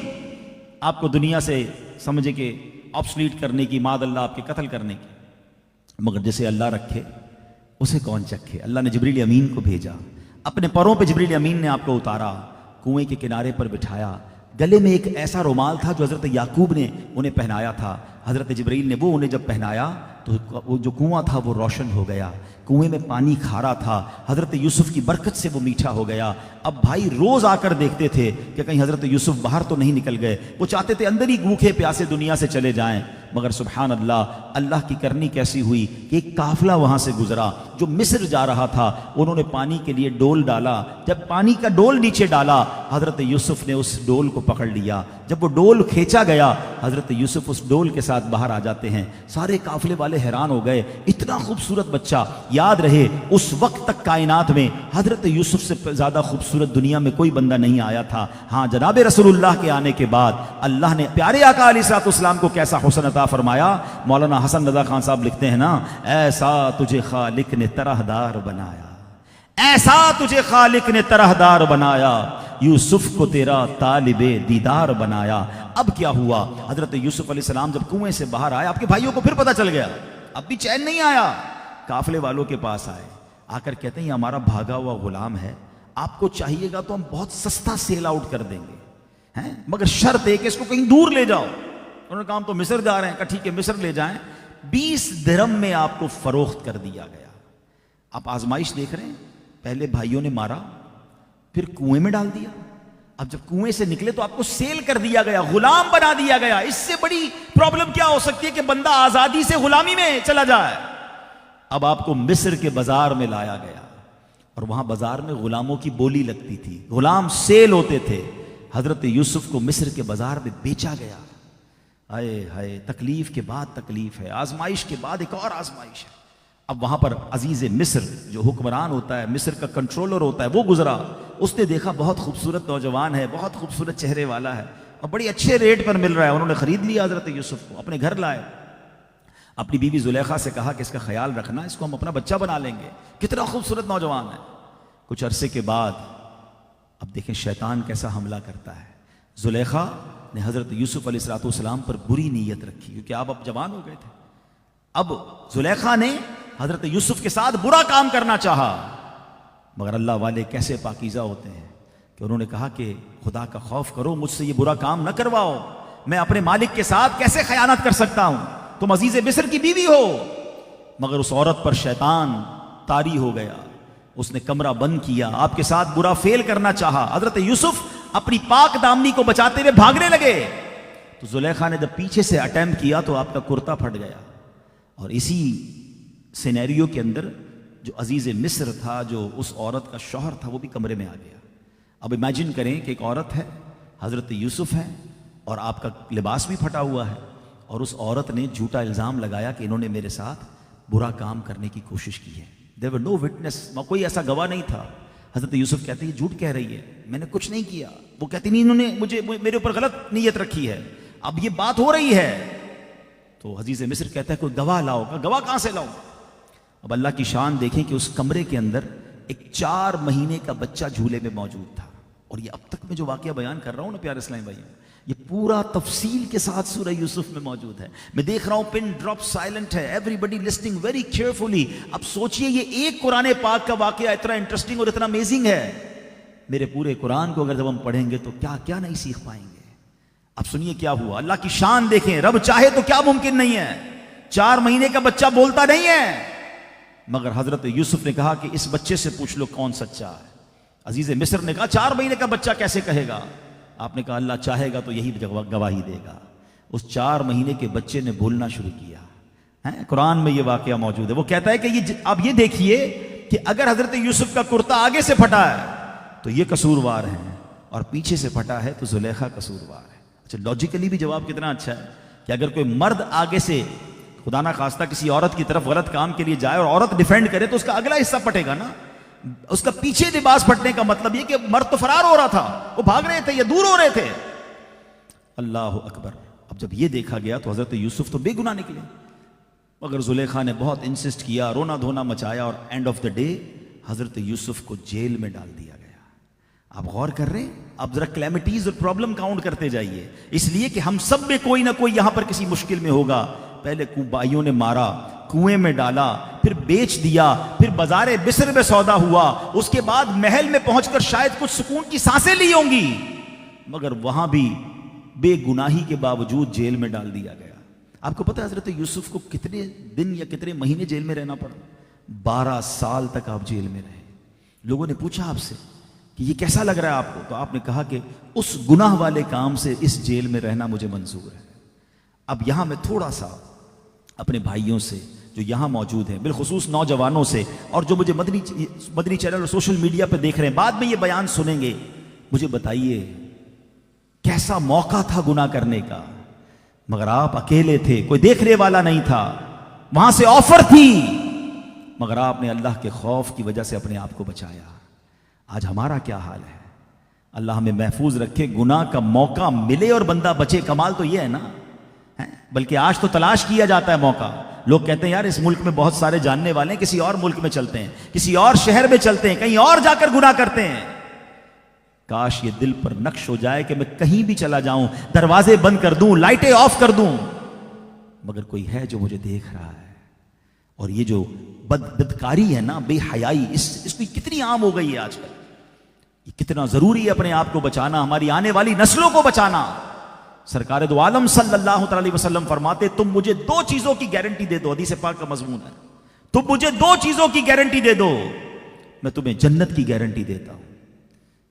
آپ کو دنیا سے سمجھے کہ آبسلیٹ کرنے کی، معاذ اللہ آپ کے قتل کرنے کی، مگر جسے اللہ رکھے اسے کون چکھے۔ اللہ نے جبریل امین کو بھیجا، اپنے پروں پہ جبریل امین نے آپ کو اتارا، کنویں کے کنارے پر بٹھایا، گلے میں ایک ایسا رومال تھا جو حضرت یعقوب نے انہیں پہنایا تھا، حضرت جبریل نے وہ انہیں جب پہنایا تو وہ جو کنواں تھا وہ روشن ہو گیا، کنویں میں پانی کھارا تھا، حضرت یوسف کی برکت سے وہ میٹھا ہو گیا۔ اب بھائی روز آ کر دیکھتے تھے کہ کہیں حضرت یوسف باہر تو نہیں نکل گئے، وہ چاہتے تھے اندر ہی بھوکے پیاسے دنیا سے چلے جائیں، مگر سبحان اللہ، اللہ کی کرنی کیسی ہوئی کہ ایک قافلہ وہاں سے گزرا جو مصر جا رہا تھا، انہوں نے پانی کے لیے ڈول ڈالا، جب پانی کا ڈول نیچے ڈالا حضرت یوسف نے اس ڈول کو پکڑ لیا، جب وہ ڈول کھینچا گیا حضرت یوسف اس ڈول کے ساتھ باہر آ جاتے ہیں، سارے قافلے والے حیران ہو گئے، اتنا خوبصورت بچہ، یاد رہے اس وقت تک کائنات میں حضرت یوسف سے زیادہ خوبصورت دنیا میں کوئی بندہ نہیں آیا تھا، ہاں جناب رسول اللہ کے آنے کے بعد اللہ نے پیارے آقا علیہ الصلوۃ والسلام کو کیسا حسن عطا فرمایا۔ مولانا حسن رضا خان صاحب لکھتے ہیں نا، ایسا تجھے خالق نے طرح دار بنایا، ایسا تجھے خالق نے طرح دار بنایا، یوسف کو تیرا طالب دیدار بنایا۔ اب کیا ہوا، حضرت یوسف علیہ السلام جب کنویں سے باہر آئے، آپ کے بھائیوں کو پھر پتہ چل گیا، اب بھی چین نہیں آیا، قافلے والوں کے پاس آئے، آ کر کہتے ہیں یہ ہمارا بھاگا ہوا غلام ہے، آپ کو چاہیے گا تو ہم بہت سستا سیل آؤٹ کر دیں گے، مگر شرط ہے کہ اس کو کہیں دور لے جاؤ۔ انہوں نے کہا ہم تو مصر جا رہے ہیں، کہا ٹھیک ہے مصر لے جائیں، 20 درہم میں آپ کو فروخت کر دیا گیا۔ آپ آزمائش دیکھ رہے ہیں، پہلے بھائیوں نے مارا، پھر کنویں میں ڈال دیا، اب جب کنویں سے نکلے تو آپ کو سیل کر دیا گیا، غلام بنا دیا گیا۔ اس سے بڑی پرابلم کیا ہو سکتی ہے کہ بندہ آزادی سے غلامی میں چلا جائے۔ اب آپ کو مصر کے بازار میں لایا گیا، اور وہاں بازار میں غلاموں کی بولی لگتی تھی، غلام سیل ہوتے تھے۔ حضرت یوسف کو مصر کے بازار میں بیچا گیا۔ ہائے ہائے، تکلیف کے بعد تکلیف ہے، آزمائش کے بعد ایک اور آزمائش ہے۔ اب وہاں پر عزیز مصر جو حکمران ہوتا ہے، مصر کا کنٹرولر ہوتا ہے، وہ گزرا، اس نے دیکھا بہت خوبصورت نوجوان ہے، بہت خوبصورت چہرے والا ہے، اور بڑی اچھے ریٹ پر مل رہا ہے۔ انہوں نے خرید لیا حضرت یوسف کو، اپنے گھر لائے، اپنی بیوی زلیخا سے کہا کہ اس کا خیال رکھنا، اس کو ہم اپنا بچہ بنا لیں گے، کتنا خوبصورت نوجوان ہے۔ کچھ عرصے کے بعد اب دیکھیں شیطان کیسا حملہ کرتا ہے۔ زلیخا نے حضرت یوسف علیہ الصلوۃ والسلام پر بری نیت رکھی، کیونکہ آپ اب جوان ہو گئے تھے۔ اب زلیخا نے حضرت یوسف کے ساتھ برا کام کرنا چاہا، مگر اللہ والے کیسے پاکیزہ ہوتے ہیں کہ انہوں نے کہا کہ خدا کا خوف کرو، مجھ سے یہ برا کام نہ کرواؤ، میں اپنے مالک کے ساتھ کیسے خیانت کر سکتا ہوں، تم عزیز مصر کی بیوی ہو۔ مگر اس عورت پر شیطان طاری ہو گیا، اس نے کمرہ بند کیا، آپ کے ساتھ برا فعل کرنا چاہا۔ حضرت یوسف اپنی پاک دامنی کو بچاتے ہوئے بھاگنے لگے، تو زلیخا نے جب پیچھے سے اٹیمپٹ کیا تو آپ کا کرتا پھٹ گیا، اور اسی سینیریو کے اندر جو عزیز مصر تھا، جو اس عورت کا شوہر تھا، وہ بھی کمرے میں آ گیا۔ اب امیجن کریں کہ ایک عورت ہے، حضرت یوسف ہے، اور آپ کا لباس بھی پھٹا ہوا ہے، اور اس عورت نے جھوٹا الزام لگایا کہ انہوں نے میرے ساتھ برا کام کرنے کی کوشش کی ہے۔ There were no witness، کوئی ایسا گواہ نہیں تھا۔ حضرت یوسف کہتے ہیں یہ جھوٹ کہہ رہی ہے، میں نے کچھ نہیں کیا۔ وہ کہتی نہیں، انہوں نے میرے اوپر غلط نیت رکھی ہے، اب یہ بات ہو رہی ہے۔ تو عزیز مصر کہتا ہے کوئی گواہ لاؤ، کہ گواہ کہاں سے لاؤں؟ اب اللہ کی شان دیکھیں کہ اس کمرے کے اندر ایک 4 مہینے کا بچہ جھولے میں موجود تھا، اور یہ اب تک میں جو واقعہ بیان کر رہا ہوں نا پیارے اسلامی بھائیوں، یہ پورا تفصیل کے ساتھ سورہ یوسف میں موجود ہے۔ میں دیکھ رہا ہوں پن ڈراپ سائلنٹ ہے، ایوری بڈی لسننگ ویری کیئرفلی۔ اب سوچئے یہ ایک قرآن پاک کا واقعہ اتنا انٹرسٹنگ اور اتنا امیزنگ ہے، میرے پورے قرآن کو اگر جب ہم پڑھیں گے تو کیا کیا نہیں سیکھ پائیں گے۔ اب سنیے کیا ہوا، اللہ کی شان دیکھیں، رب چاہے تو کیا ممکن نہیں ہے۔ 4 مہینے کا بچہ بولتا نہیں ہے، مگر حضرت یوسف نے کہا کہ اس بچے سے پوچھ لو کون سچا ہے۔ عزیز مصر نے کہا 4 مہینے کا بچہ کیسے کہے گا؟ آپ نے کہا اللہ چاہے گا تو یہی گواہی دے گا۔ اس 4 مہینے کے بچے نے بولنا شروع کیا، قرآن میں یہ واقعہ موجود ہے۔ وہ کہتا ہے کہ اب یہ دیکھیے کہ اگر حضرت یوسف کا کرتا آگے سے پھٹا ہے تو یہ قصوروار ہیں، اور پیچھے سے پھٹا ہے تو زلیخا قصوروار ہے۔ اچھا، لاجیکلی بھی جواب کتنا اچھا ہے کہ اگر کوئی مرد آگے سے خدا نہ خواستہ کسی عورت کی طرف غلط کام کے لیے جائے اور عورت ڈیفینڈ کرے تو اس کا اگلا حصہ پھٹے گا نا۔ اس کا پیچھے لباس پھٹنے کا مطلب یہ کہ مرد تو فرار ہو رہا تھا، وہ بھاگ رہے تھے یا دور ہو رہے تھے۔ اللہ اکبر۔ اب جب یہ دیکھا گیا تو حضرت یوسف تو بے گناہ نکلے، مگر زلیخا نے بہت انسسٹ کیا، رونا دھونا مچایا، اور اینڈ آف دا ڈے حضرت یوسف کو جیل میں ڈال دیا گیا۔ آپ غور کر رہے ہیں؟ اب ذرا کلیمٹیز اور پرابلم کاؤنٹ کرتے جائیے، اس لیے کہ ہم سب میں کوئی نہ کوئی یہاں پر کسی مشکل میں ہوگا۔ پہلے بھائیوں نے مارا، کنویں میں ڈالا، پھر بیچ دیا، پھر بازار مصر میں سودا ہوا، اس کے بعد محل میں پہنچ کر شاید کچھ سکون کی سانسیں لی ہوں گی، مگر وہاں بھی بے گناہی کے باوجود جیل میں ڈال دیا گیا۔ آپ کو پتہ ہے حضرت یوسف کو کتنے دن یا کتنے مہینے جیل میں رہنا پڑا؟ 12 سال تک آپ جیل میں رہے۔ لوگوں نے پوچھا آپ سے کہ یہ کیسا لگ رہا ہے آپ کو؟ تو آپ نے کہا کہ اس گناہ والے کام سے اس جیل میں رہنا مجھے منظور ہے۔ اب یہاں میں تھوڑا سا اپنے بھائیوں سے جو یہاں موجود ہیں، بالخصوص نوجوانوں سے، اور جو مجھے مدنی چینل اور سوشل میڈیا پہ دیکھ رہے ہیں، بعد میں یہ بیان سنیں گے، مجھے بتائیے کیسا موقع تھا گناہ کرنے کا، مگر آپ اکیلے تھے، کوئی دیکھنے والا نہیں تھا، وہاں سے آفر تھی، مگر آپ نے اللہ کے خوف کی وجہ سے اپنے آپ کو بچایا۔ آج ہمارا کیا حال ہے؟ اللہ ہمیں محفوظ رکھے، گناہ کا موقع ملے اور بندہ بچے، کمال تو یہ ہے نا، بلکہ آج تو تلاش کیا جاتا ہے موقع۔ لوگ کہتے ہیں یار اس ملک میں بہت سارے جاننے والے ہیں، کسی اور ملک میں چلتے ہیں، کسی اور شہر میں چلتے ہیں، کہیں اور جا کر گناہ کرتے ہیں۔ کاش یہ دل پر نقش ہو جائے کہ میں کہیں بھی چلا جاؤں، دروازے بند کر دوں، لائٹیں آف کر دوں، مگر کوئی ہے جو مجھے دیکھ رہا ہے۔ اور یہ جو بدکاری ہے نا، بے حیائی، اس کی کتنی عام ہو گئی ہے آج کل۔ یہ کتنا ضروری ہے اپنے آپ کو بچانا، ہماری آنے والی نسلوں کو بچانا۔ سرکار دو عالم صلی اللہ علیہ وسلم فرماتے تم مجھے دو چیزوں کی گارنٹی دے دو، حدیث پاک کا مضمون ہے، تم مجھے دو چیزوں کی گارنٹی دے دو، میں تمہیں جنت کی گارنٹی دیتا ہوں۔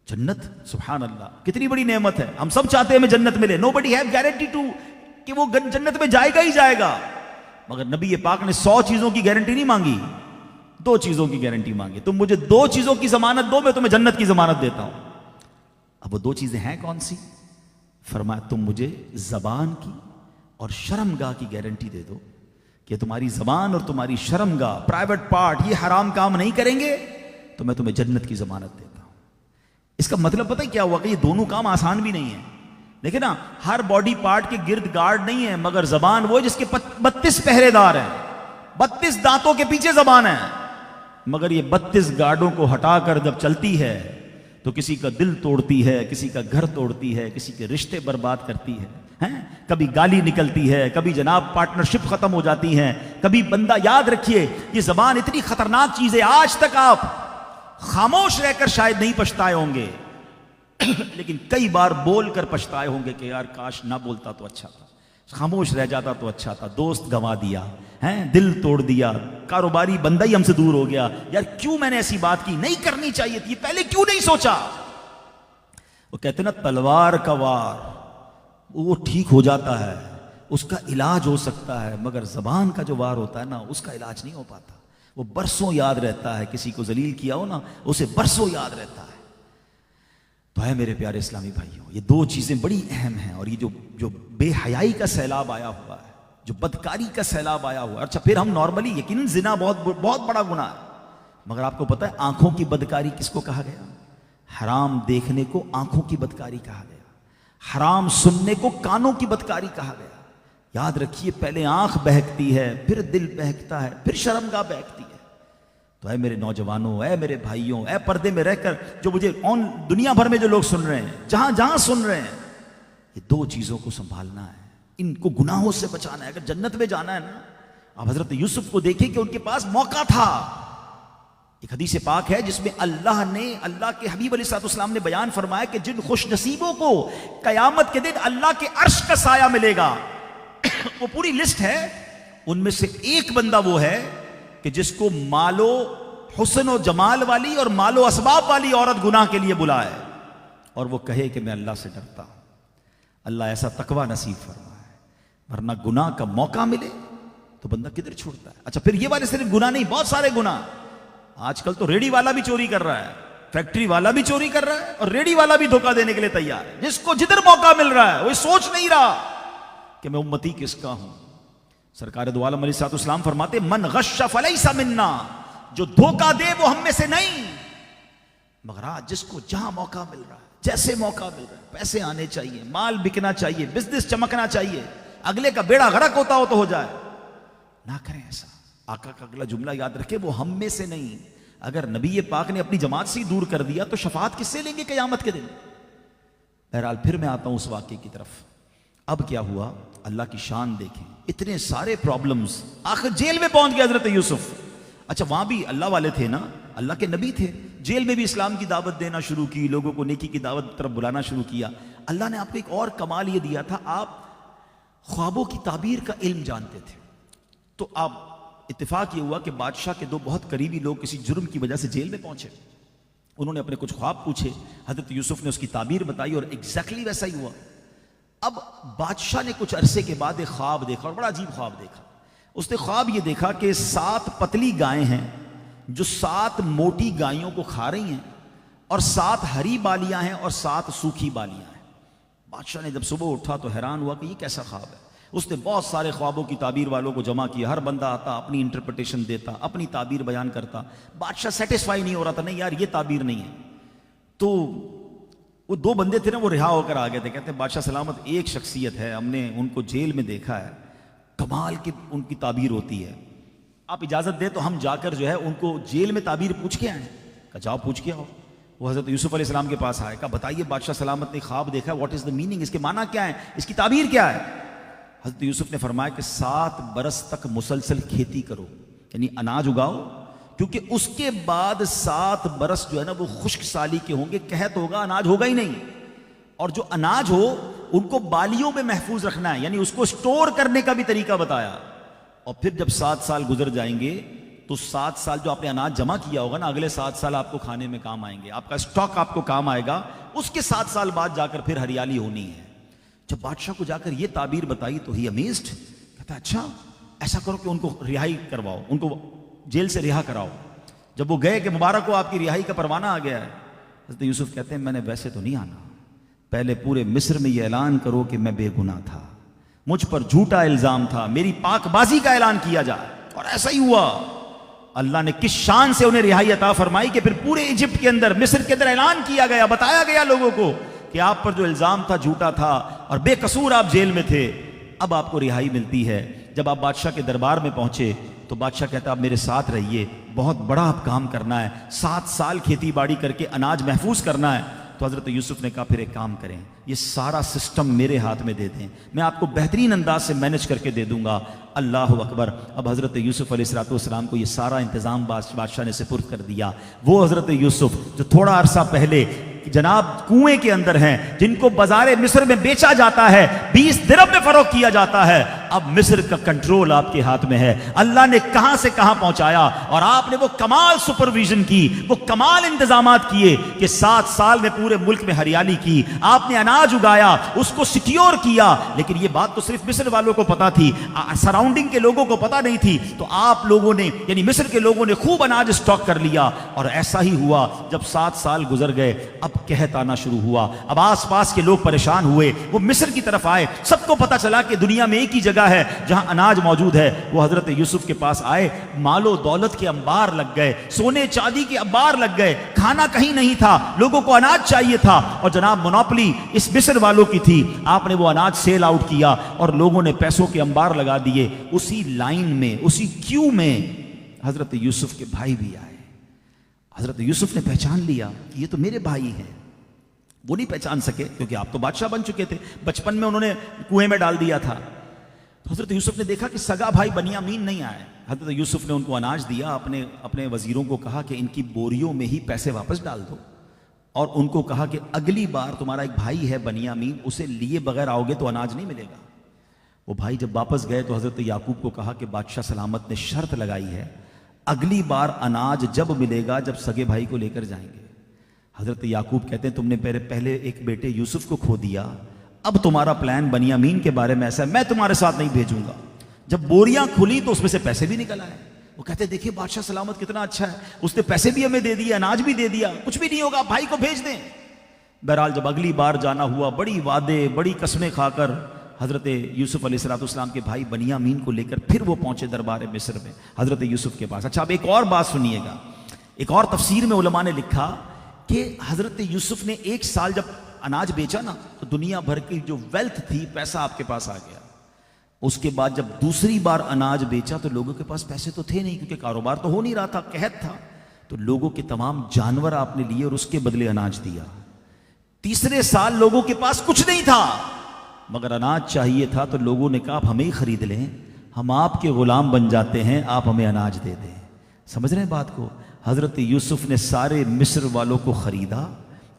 جنت، سبحان اللہ، کتنی بڑی نعمت ہے، ہم سب چاہتے ہیں ہمیں جنت ملے، نو بڈی ہیو گارنٹی ٹو کہ وہ جنت میں جائے گا ہی جائے گا، مگر نبی پاک نے 100 چیزوں کی گارنٹی نہیں مانگی، 2 چیزوں کی گارنٹی مانگی، تم مجھے 2 چیزوں کی ضمانت دو، میں تمہیں جنت کی ضمانت دیتا ہوں۔ اب وہ 2 چیزیں ہیں کون سی؟ فرمایا تم مجھے زبان کی اور شرمگاہ کی گارنٹی دے دو کہ تمہاری زبان اور تمہاری شرمگاہ، پرائیویٹ پارٹ، یہ حرام کام نہیں کریں گے تو میں تمہیں جنت کی ضمانت دیتا ہوں۔ اس کا مطلب پتہ کیا ہوا کہ یہ دونوں کام آسان بھی نہیں ہیں۔ دیکھیں نا، ہر باڈی پارٹ کے گرد گارڈ نہیں ہے، مگر زبان وہ جس کے 32 پہرے دار ہیں، 32 دانتوں کے پیچھے زبان ہے، مگر یہ 32 گارڈوں کو ہٹا کر جب چلتی ہے تو کسی کا دل توڑتی ہے، کسی کا گھر توڑتی ہے، کسی کے رشتے برباد کرتی ہے، کبھی گالی نکلتی ہے، کبھی جناب پارٹنرشپ ختم ہو جاتی ہے، کبھی بندہ، یاد رکھیے یہ زبان اتنی خطرناک چیز ہے، آج تک آپ خاموش رہ کر شاید نہیں پچھتائے ہوں گے، لیکن کئی بار بول کر پچھتائے ہوں گے کہ یار کاش نہ بولتا تو اچھا تھا، خاموش رہ جاتا تو اچھا تھا، دوست گنوا دیا، دل توڑ دیا، کاروباری بندہ ہی ہم سے دور ہو گیا، یار کیوں میں نے ایسی بات کی، نہیں کرنی چاہیے تھی، پہلے کیوں نہیں سوچا۔ وہ کہتے ہیں نا تلوار کا وار وہ ٹھیک ہو جاتا ہے، اس کا علاج ہو سکتا ہے، مگر زبان کا جو وار ہوتا ہے نا، اس کا علاج نہیں ہو پاتا، وہ برسوں یاد رہتا ہے، کسی کو ذلیل کیا ہو نا اسے برسوں یاد رہتا ہے۔ تو ہے میرے پیارے اسلامی بھائیوں، یہ 2 چیزیں بڑی اہم ہیں، اور یہ جو بے حیائی کا سیلاب آیا ہوا ہے، جو بدکاری کا سیلاب آیا ہوا ہے، اچھا پھر ہم نارملی یقیناً زنا بہت بڑا گناہ ہے، مگر آپ کو پتہ ہے آنکھوں کی بدکاری کس کو کہا گیا؟ حرام دیکھنے کو آنکھوں کی بدکاری کہا گیا، حرام سننے کو کانوں کی بدکاری کہا گیا۔ یاد رکھیے پہلے آنکھ بہکتی ہے، پھر دل بہکتا ہے، پھر شرمگاہ بہکتی ہے۔ تو اے میرے نوجوانوں، اے میرے بھائیوں، اے پردے میں رہ کر جو مجھے دنیا بھر میں جو لوگ سن رہے ہیں، جہاں جہاں سن رہے ہیں، یہ 2 چیزوں کو سنبھالنا ہے، ان کو گناہوں سے بچانا ہے۔ اگر جنت میں جانا ہے نا، آپ حضرت یوسف کو دیکھیں کہ ان کے پاس موقع تھا۔ ایک حدیث پاک ہے جس میں اللہ کے حبیب علیہ الصلوۃ والسلام نے بیان فرمایا کہ جن خوش نصیبوں کو قیامت کے دن اللہ کے عرش کا سایہ ملے گا، وہ پوری لسٹ ہے، ان میں سے ایک بندہ وہ ہے کہ جس کو مال و حسن و جمال والی اور مال و اسباب والی عورت گناہ کے لیے بلائے اور وہ کہے کہ میں اللہ سے ڈرتا ہوں۔ اللہ ایسا تقوی نصیب فرمائے، ورنہ گناہ کا موقع ملے تو بندہ کدھر چھوڑتا ہے۔ اچھا پھر یہ والے صرف گناہ نہیں، بہت سارے گناہ، آج کل تو ریڑی والا بھی چوری کر رہا ہے، فیکٹری والا بھی چوری کر رہا ہے، اور ریڑی والا بھی دھوکہ دینے کے لیے تیار ہے، جس کو جدھر موقع مل رہا ہے وہ سوچ نہیں رہا کہ میں امتی کس کا ہوں۔ سرکار دو عالم علیہ الصلوۃ والسلام فرماتے من غش فلیس منا، جو دھوکہ دے وہ ہم میں سے نہیں، مگر آج جس کو جہاں موقع مل رہا ہے، جیسے موقع مل رہا ہے، پیسے آنے چاہیے، مال بکنا چاہیے، بزنس چمکنا چاہیے، اگلے کا بیڑا غرق ہوتا ہو تو ہو جائے، نہ کریں ایسا۔ آقا کا اگلا جملہ یاد رکھے، وہ ہم میں سے نہیں۔ اگر نبی پاک نے اپنی جماعت سے ہی دور کر دیا تو شفاعت کس سے لیں گے قیامت کے دن؟ بہرحال پھر میں آتا ہوں اس واقعے کی طرف۔ اب کیا ہوا، اللہ کی شان دیکھیں، اتنے سارے پرابلمز، آخر جیل میں پہنچ گیا حضرت یوسف۔ اچھا وہاں بھی اللہ والے تھے نا، اللہ کے نبی تھے، جیل میں بھی اسلام کی دعوت دینا شروع کی، لوگوں کو نیکی کی دعوت طرف بلانا شروع کیا۔ اللہ نے آپ کو ایک اور کمال یہ دیا تھا، آپ خوابوں کی تعبیر کا علم جانتے تھے۔ تو آپ اتفاق یہ ہوا کہ بادشاہ کے 2 بہت قریبی لوگ کسی جرم کی وجہ سے جیل میں پہنچے، انہوں نے اپنے کچھ خواب پوچھے، حضرت یوسف نے اس کی تعبیر بتائی اور ایگزیکٹلی ویسا ہی ہوا۔ اب بادشاہ نے کچھ عرصے کے بعد ایک خواب دیکھا، اور بڑا عجیب خواب دیکھا. اس نے خواب یہ دیکھا کہ 7 پتلی گائیں ہیں جو 7 موٹی گائیوں کو کھا رہی ہیں، اور 7 ہری بالیاں ہیں اور 7 سوکھی بالیاں ہیں. بادشاہ نے جب صبح اٹھا تو حیران ہوا کہ یہ کیسا خواب ہے. اس نے بہت سارے خوابوں کی تعبیر والوں کو جمع کیا، ہر بندہ آتا اپنی انٹرپریٹیشن دیتا، اپنی تعبیر بیان کرتا. بادشاہ سیٹسفائی نہیں ہو رہا تھا، نہیں یار یہ تعبیر نہیں ہے. تو وہ 2 بندے تھے نا، وہ رہا ہو کر آ گئے تھے. کہتے ہیں بادشاہ سلامت ایک شخصیت ہے، ہم نے ان کو جیل میں دیکھا ہے، کمال کی ان کی تعبیر ہوتی ہے، آپ اجازت دیں تو ہم جا کر جو ہے ان کو جیل میں تعبیر پوچھ کے آئیں. کہا جاؤ پوچھ کے آؤ. وہ حضرت یوسف علیہ السلام کے پاس آئے. کہا بتائیے بادشاہ سلامت نے خواب دیکھا، واٹ از دا میننگ، اس کے معنی کیا ہے، اس کی تعبیر کیا ہے. حضرت یوسف نے فرمایا کہ 7 برس تک مسلسل کھیتی کرو، یعنی اناج اگاؤ، کیونکہ اس کے بعد 7 برس جو ہے نا وہ خشک سالی کے ہوں گے، قحط ہوگا، اناج ہوگا ہی نہیں. اور جو اناج ہو ان کو بالیوں میں محفوظ رکھنا ہے، یعنی اس کو سٹور کرنے کا بھی طریقہ بتایا. اور پھر جب 7 سال گزر جائیں گے تو 7 سال جو آپ نے اناج جمع کیا ہوگا نا، اگلے 7 سال آپ کو کھانے میں کام آئیں گے، آپ کا اسٹاک آپ کو کام آئے گا. اس کے 7 سال بعد جا کر پھر ہریالی ہونی ہے. جب بادشاہ کو جا کر یہ تعبیر بتائی تو ہی امیزڈ. کہتا اچھا ایسا کرو کہ ان کو رہائی کرواؤ، ان کو جیل سے رہا کراؤ. جب وہ گئے کہ مبارک ہو آپ کی رہائی کا پروانہ آ گیا ہے. حضرت یوسف کہتے ہیں میں نے ویسے تو نہیں آنا، پہلے پورے مصر میں یہ اعلان کرو کہ میں بے گناہ تھا، مجھ پر جھوٹا الزام تھا، میری پاک بازی کا اعلان کیا جائے. اور ایسا ہی ہوا. اللہ نے کس شان سے انہیں رہائی عطا فرمائی کہ پھر پورے ایجپٹ کے اندر، مصر کے اندر اعلان کیا گیا، بتایا گیا لوگوں کو کہ آپ پر جو الزام تھا جھوٹا تھا اور بے قصور آپ جیل میں تھے، اب آپ کو رہائی ملتی ہے. جب آپ بادشاہ کے دربار میں پہنچے تو بادشاہ کہتا آپ میرے ساتھ رہیے، بہت بڑا آپ کام کرنا ہے، 7 سال کھیتی باڑی کر کے اناج محفوظ کرنا ہے. تو حضرت یوسف نے کہا پھر ایک کام کریں، یہ سارا سسٹم میرے ہاتھ میں دے دیں، میں آپ کو بہترین انداز سے مینج کر کے دے دوں گا. اللہ اکبر. اب حضرت یوسف علیہ السلام کو یہ سارا انتظام بادشاہ نے سپرد کر دیا. وہ حضرت یوسف جو تھوڑا عرصہ پہلے جناب کنویں کے اندر ہیں، جن کو بازار مصر میں بیچا جاتا ہے، 20 درہم میں فروخت کیا جاتا ہے، اب مصر کا کنٹرول آپ کے ہاتھ میں ہے. اللہ نے کہاں سے کہاں پہنچایا، اور آپ نے وہ کمال سپرویژن کی، وہ کمال انتظامات کیے کہ 7 سال میں پورے ملک میں ہریالی کی. آپ نے اناج اگایا، اس کو سیکیور کیا. لیکن یہ بات تو صرف مصر والوں کو پتا تھی، سراؤنڈنگ کے لوگوں کو پتا نہیں تھی. تو آپ لوگوں نے یعنی مصر کے لوگوں نے خوب اناج اسٹاک کر لیا. اور ایسا ہی ہوا. جب 7 سال گزر گئے اب قحط آنا شروع ہوا. اب آس پاس کے لوگ پریشان ہوئے، وہ مصر کی طرف آئے. سب کو پتا چلا کہ دنیا میں ایک ہی جگہ ہے جہاں اناج موجود ہے. وہ حضرت یوسف کے پاس آئے. مال و دولت کے انبار لگ گئے، سونے چاندی کے انبار لگ گئے. کھانا کہیں نہیں تھا، لوگوں کو اناج چاہیے تھا، اور جناب مونوپلی اس مصر والوں کی تھی. آپ نے وہ اناج سیل آؤٹ کیا اور لوگوں نے پیسوں کے انبار لگا دیے. اسی لائن میں، اسی کیو میں حضرت یوسف کے بھائی بھی آئے. حضرت یوسف نے پہچان لیا کہ یہ تو میرے بھائی ہیں. وہ نہیں پہچان سکے کیونکہ آپ تو بادشاہ بن چکے تھے، بچپن میں انہوں نے کنویں میں ڈال دیا تھا. تو حضرت یوسف نے دیکھا کہ سگا بھائی بنیامین نہیں آئے. حضرت یوسف نے ان کو اناج دیا، اپنے وزیروں کو کہا کہ ان کی بوریوں میں ہی پیسے واپس ڈال دو، اور ان کو کہا کہ اگلی بار تمہارا ایک بھائی ہے بنیامین، اسے لیے بغیر آؤ گے تو اناج نہیں ملے گا. وہ بھائی جب واپس گئے تو حضرت یعقوب کو کہا کہ بادشاہ سلامت نے شرط لگائی ہے، اگلی بار اناج جب ملے گا جب سگے بھائی کو لے کر جائیں گے. حضرت یعقوب کہتے ہیں تم نے پہلے ایک بیٹے یوسف کو کھو دیا، اب تمہارا پلان بنیامین کے بارے میں ایسا ہے، میں تمہارے ساتھ نہیں بھیجوں گا. جب بوریاں کھلی تو اس میں سے پیسے بھی نکل آئے. وہ کہتے ہیں دیکھیے بادشاہ سلامت کتنا اچھا ہے، اس نے پیسے بھی ہمیں دے دیے، اناج بھی دے دیا، کچھ بھی نہیں ہوگا، بھائی کو بھیج دیں. بہرحال جب اگلی بار جانا ہوا، بڑی وعدے بڑی قسمیں کھا کر حضرت یوسف علیہ السلام کے بھائی بنیامین کو لے کر پھر وہ پہنچے دربار مصر میں حضرت یوسف کے پاس. اچھا اب ایک اور بات سنیے گا. ایک اور تفسیر میں علماء نے لکھا کہ حضرت یوسف نے 1 سال جب اناج بیچا نا تو دنیا بھر کی جو ویلتھ تھی، پیسہ آپ کے پاس آ گیا. اس کے بعد جب دوسری بار اناج بیچا تو لوگوں کے پاس پیسے تو تھے نہیں، کیونکہ کاروبار تو ہو نہیں رہا تھا، قحط تھا. تو لوگوں کے تمام جانور آپ نے لیے اور اس کے بدلے اناج دیا. تیسرے سال لوگوں کے پاس کچھ نہیں تھا مگر اناج چاہیے تھا، تو لوگوں نے کہا آپ ہمیں ہی خرید لیں، ہم آپ کے غلام بن جاتے ہیں، آپ ہمیں اناج دے دیں. سمجھ رہے ہیں بات کو؟ حضرت یوسف نے سارے مصر والوں کو خریدا،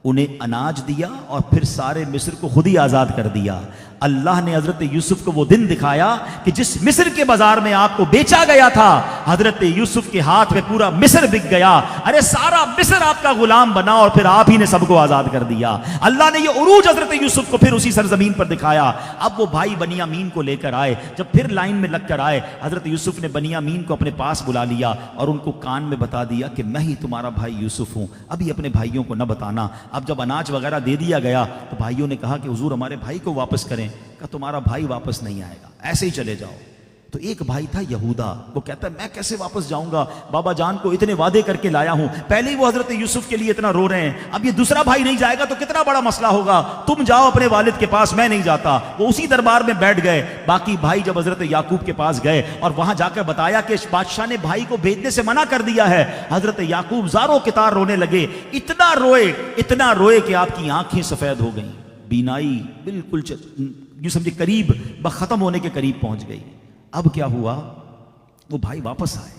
انہیں اناج دیا اور پھر سارے مصر کو خود ہی آزاد کر دیا. اللہ نے حضرت یوسف کو وہ دن دکھایا کہ جس مصر کے بازار میں آپ کو بیچا گیا تھا، حضرت یوسف کے ہاتھ میں پورا مصر بک گیا، ارے سارا مصر آپ کا غلام بنا اور پھر آپ ہی نے سب کو آزاد کر دیا۔ اللہ نے یہ عروج حضرت یوسف کو پھر اسی سرزمین پر دکھایا۔ اب وہ بھائی بنیامین کو لے کر آئے، جب پھر لائن میں لگ کر آئے، حضرت یوسف نے بنیامین کو اپنے پاس بلا لیا اور ان کو کان میں بتا دیا کہ میں ہی تمہارا بھائی یوسف ہوں، ابھی اپنے بھائیوں کو نہ بتانا۔ اب جب اناج وغیرہ دے دیا گیا تو بھائیوں نے کہا کہ حضور ہمارے بھائی کو واپس کریں، کہ تمہارا بھائی واپس نہیں آئے گا، ایسے ہی چلے جاؤ۔ تو ایک بھائی تھا یہودا، وہ کہتا ہے میں کیسے واپس جاؤں گا، بابا جان کو اتنے وعدے کر کے لایا ہوں، پہلے ہی وہ حضرت یوسف کے لیے اتنا رو رہے ہیں، اب یہ دوسرا بھائی نہیں جائے گا تو کتنا بڑا مسئلہ ہوگا، تم جاؤ اپنے والد کے پاس، میں نہیں جاتا۔ وہ اسی دربار میں بیٹھ گئے۔ باقی بھائی جب حضرت یعقوب کے پاس گئے اور وہاں جا کر بتایا کہ بادشاہ نے بھائی کو بھیجنے سے منع کر دیا ہے، حضرت یعقوب زاروں کتار رونے لگے، اتنا روئے کہ آپ کی آنکھیں سفید ہو گئیں، بینائی بالکل یوں سمجھے قریب ختم ہونے کے قریب پہنچ گئی۔ اب کیا ہوا، وہ بھائی واپس آئے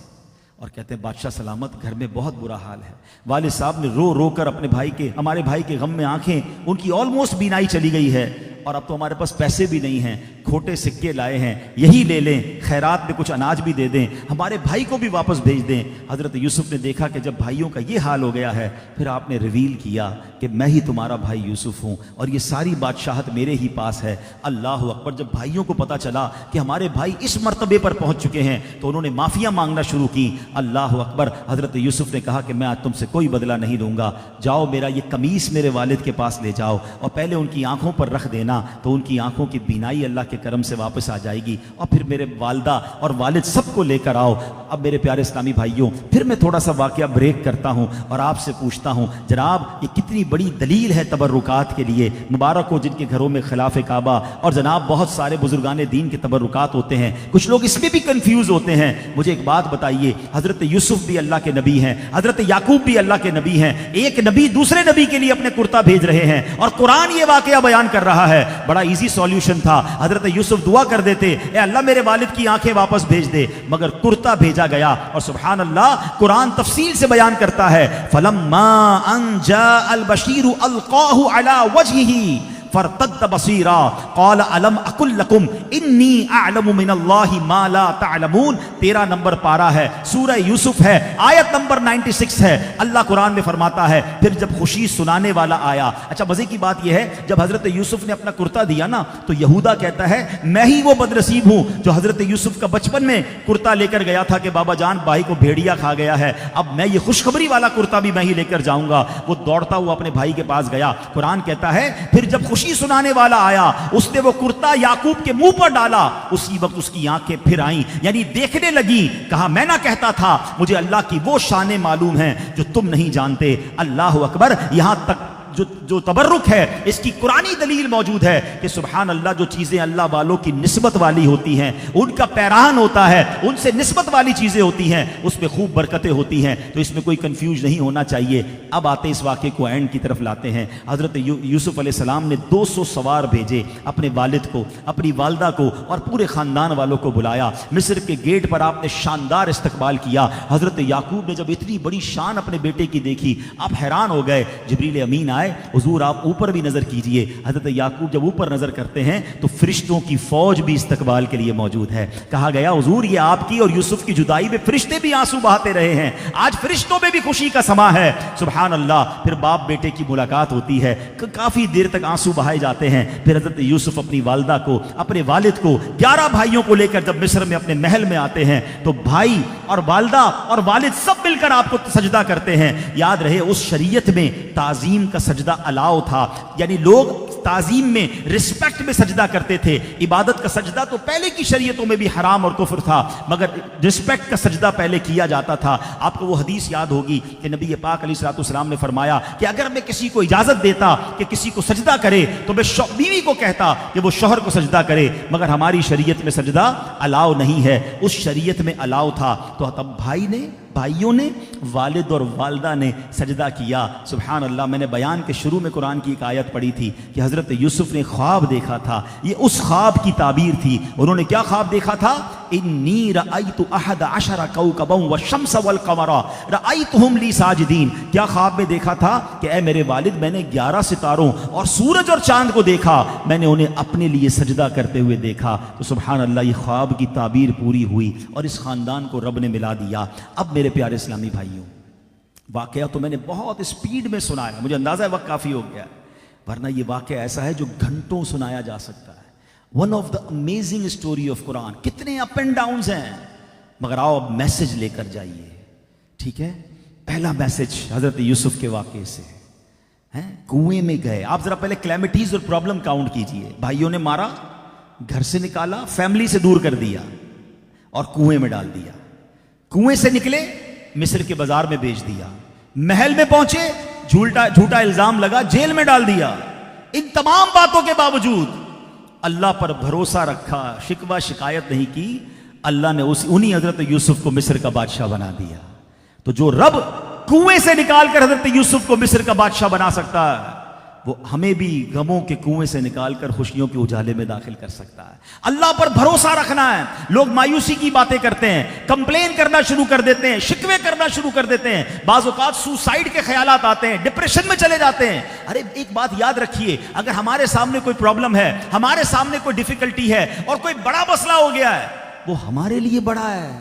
اور کہتے ہیں بادشاہ سلامت، گھر میں بہت برا حال ہے۔ والد صاحب نے رو رو کر ہمارے بھائی کے غم میں آنکھیں، ان کی آلموسٹ بینائی چلی گئی ہے، اور اب تو ہمارے پاس پیسے بھی نہیں ہیں، کھوٹے سکے لائے ہیں، یہی لے لیں، خیرات میں کچھ اناج بھی دے دیں، ہمارے بھائی کو بھی واپس بھیج دیں۔ حضرت یوسف نے دیکھا کہ جب بھائیوں کا یہ حال ہو گیا ہے، پھر آپ نے ریویل کیا کہ میں ہی تمہارا بھائی یوسف ہوں اور یہ ساری بادشاہت میرے ہی پاس ہے۔ اللہ اکبر۔ جب بھائیوں کو پتا چلا کہ ہمارے بھائی اس مرتبے پر پہنچ چکے ہیں تو انہوں نے معافیاں مانگنا شروع کی۔ اللہ اکبر۔ حضرت یوسف نے کہا کہ میں آج تم سے کوئی بدلہ نہیں لوں گا، جاؤ میرا یہ قمیص میرے والد کے پاس لے جاؤ اور پہلے ان کی آنکھوں پر رکھ دینا، تو ان کی آنکھوں کی بینائی اللہ کے کرم سے واپس آ جائے گی، اور پھر میرے والدہ اور والد سب کو لے کر آؤ۔ اب میرے پیارے اسلامی بھائیوں، پھر میں تھوڑا سا واقعہ بریک کرتا ہوں اور آپ سے پوچھتا ہوں، جناب یہ کتنی بڑی دلیل ہے تبرکات کے لیے، مبارک ہو جن کے گھروں میں خلاف کعبہ اور جناب بہت سارے بزرگان دین کے تبرکات ہوتے ہیں۔ کچھ لوگ اس میں بھی کنفیوز ہوتے ہیں۔ مجھے ایک بات بتائیے، حضرت یوسف بھی اللہ کے نبی ہیں، حضرت یعقوب بھی اللہ کے نبی ہیں، ایک نبی دوسرے نبی کے لیے اپنے کرتا بھیج رہے ہیں اور قرآن یہ واقعہ بیان کر رہا ہے۔ بڑا ایزی سولوشن تھا، حضرت یوسف دعا کر دیتے، اے اللہ میرے والد کی آنکھیں واپس بھیج دے، مگر کرتا بھیجا گیا، اور سبحان اللہ قرآن تفصیل سے بیان کرتا ہے، فَلَمَّا أَن جَاءَ الْبَشِيرُ أَلْقَاهُ عَلَى وَجْهِهِ فرتد بصیرا قال الم اقل لکم انی اعلم من اللہ ما لا تعلمون۔ 13 نمبر پارہ ہے، سورہ یوسف ہے، آیت نمبر 96 ہے۔ اللہ قرآن میں فرماتا ہے پھر جب خوشی سنانے والا آیا۔ اچھا مزے کی بات یہ ہے، جب حضرت یوسف نے اپنا کرتا دیا نا تو یہودا کہتا ہے میں ہی وہ بدنصیب ہوں جو حضرت یوسف کا بچپن میں کرتا لے کر گیا تھا کہ بابا جان بھائی کو بھیڑیا کھا گیا ہے، اب میں یہ خوشخبری والا کرتا بھی میں ہی لے کر جاؤں گا۔ وہ دوڑتا ہوا اپنے بھائی کے پاس گیا۔ قرآن کہتا ہے پھر جب خوشی سنانے والا آیا، اس نے وہ کرتا یعقوب کے منہ پر ڈالا، اسی وقت اس کی آنکھیں پھر آئیں، یعنی دیکھنے لگی۔ کہا میں نہ کہتا تھا مجھے اللہ کی وہ شانیں معلوم ہیں جو تم نہیں جانتے۔ اللہ اکبر۔ یہاں تک جو تبرک ہے اس کی قرآنی دلیل موجود ہے کہ سبحان اللہ، جو چیزیں اللہ والوں کی نسبت والی ہوتی ہیں، ان کا پیران ہوتا ہے، ان سے نسبت والی چیزیں ہوتی ہیں، اس میں خوب برکتیں ہوتی ہیں، تو اس میں کوئی کنفیوز نہیں ہونا چاہیے۔ اب آتے اس واقعے کو اینڈ کی طرف لاتے ہیں۔ حضرت یوسف علیہ السلام نے 200 سوار بھیجے، اپنے والد کو، اپنی والدہ کو اور پورے خاندان والوں کو بلایا۔ مصر کے گیٹ پر آپ نے شاندار استقبال کیا۔ حضرت یعقوب نے جب اتنی بڑی شان اپنے بیٹے کی دیکھی، آپ حیران ہو گئے۔ جبریل امین آئے، حضور آپ اوپر بھی نظر کیجئے۔ حضرت یعقوب جب اوپر نظر کرتے ہیں تو فرشتوں کی فوج بھی استقبال کے لیے موجود ہے۔ کہا گیا حضور یہ آپ کی اور یوسف کی جدائی میں فرشتے بھی آنسو بہاتے رہے ہیں، آج فرشتوں میں بھی خوشی کا سما ہے۔ سبحان اللہ۔ پھر باپ بیٹے کی ملاقات ہوتی ہے، کافی دیر تک آنسو بہائے جاتے ہیں۔ پھر حضرت یوسف اپنی والدہ کو، اپنے والد کو، 11 بھائیوں کو لے کر جب مصر میں اپنے محل میں آتے ہیں تو بھائی اور والدہ اور والد سب مل کر آپ کو سجدہ کرتے ہیں۔ یاد رہے اس شریعت میں تعظیم کا سجدہ الاؤ تھا، یعنی لوگ تعظیم میں، رسپیکٹ میں سجدہ کرتے تھے۔ عبادت کا سجدہ تو پہلے کی شریعتوں میں بھی حرام اور کفر تھا، مگر رسپیکٹ کا سجدہ پہلے کیا جاتا تھا۔ آپ کو وہ حدیث یاد ہوگی کہ نبی پاک علیہ الصلوۃ والسلام نے فرمایا کہ اگر میں کسی کو اجازت دیتا کہ کسی کو سجدہ کرے تو میں بیوی کو کہتا کہ وہ شوہر کو سجدہ کرے، مگر ہماری شریعت میں سجدہ الاؤ نہیں ہے، اس شریعت میں الاؤ تھا۔ تو تب بھائیوں نے، والد اور والدہ نے سجدہ کیا۔ سبحان اللہ۔ میں نے بیان کے شروع میں قرآن کی ایک آیت پڑھی تھی کہ حضرت یوسف نے خواب دیکھا تھا، یہ اس خواب کی تعبیر تھی۔ انہوں نے کیا خواب دیکھا تھا انی رأیت احد عشر کوکبا والشمس والقمر رأیتہم لی ساجدین، کیا خواب میں دیکھا تھا کہ اے میرے والد میں نے 11 ستاروں اور سورج اور چاند کو دیکھا، میں نے انہیں اپنے لیے سجدہ کرتے ہوئے دیکھا۔ تو سبحان اللہ، یہ خواب کی تعبیر پوری ہوئی اور اس خاندان کو رب نے ملا دیا۔ اب میرے پیارے اسلامی بھائیوں، واقعہ تو میں نے بہت اسپیڈ میں سنایا، مجھے اندازہ ہے وقت کافی ہو گیا ہے، ورنہ یہ واقعہ ایسا ہے جو گھنٹوں سنایا جا سکتا ہے۔ One of the amazing story of Quran, کتنے اپ اینڈ ڈاؤنز ہیں، مگر آؤ اب میسج لے کر جائیے، ٹھیک ہے؟ پہلا میسج حضرت یوسف کے واقعے سے ہے۔ کنویں میں گئے، آپ ذرا پہلے کلیمٹیز اور پرابلم کاؤنٹ کیجئے۔ بھائیوں نے مارا، گھر سے نکالا، فیملی سے دور کر دیا اور کنویں میں ڈال دیا۔ کنویں سے نکلے، مصر کے بازار میں بیچ دیا، محل میں پہنچے، جھوٹا الزام لگا، جیل میں ڈال دیا۔ ان تمام باتوں کے باوجود اللہ پر بھروسہ رکھا، شکوہ شکایت نہیں کی، اللہ نے انہی حضرت یوسف کو مصر کا بادشاہ بنا دیا۔ تو جو رب کنویں سے نکال کر حضرت یوسف کو مصر کا بادشاہ بنا سکتا ہے، وہ ہمیں بھی غموں کے کنویں سے نکال کر خوشیوں کے اجالے میں داخل کر سکتا ہے۔ اللہ پر بھروسہ رکھنا ہے۔ لوگ مایوسی کی باتیں کرتے ہیں، کمپلین کرنا شروع کر دیتے ہیں، شکوے کرنا شروع کر دیتے ہیں، بعض اوقات سوسائیڈ کے خیالات آتے ہیں، ڈپریشن میں چلے جاتے ہیں۔ ارے ایک بات یاد رکھیے، اگر ہمارے سامنے کوئی پرابلم ہے، ہمارے سامنے کوئی ڈیفیکلٹی ہے اور کوئی بڑا مسئلہ ہو گیا ہے، وہ ہمارے لیے بڑا ہے،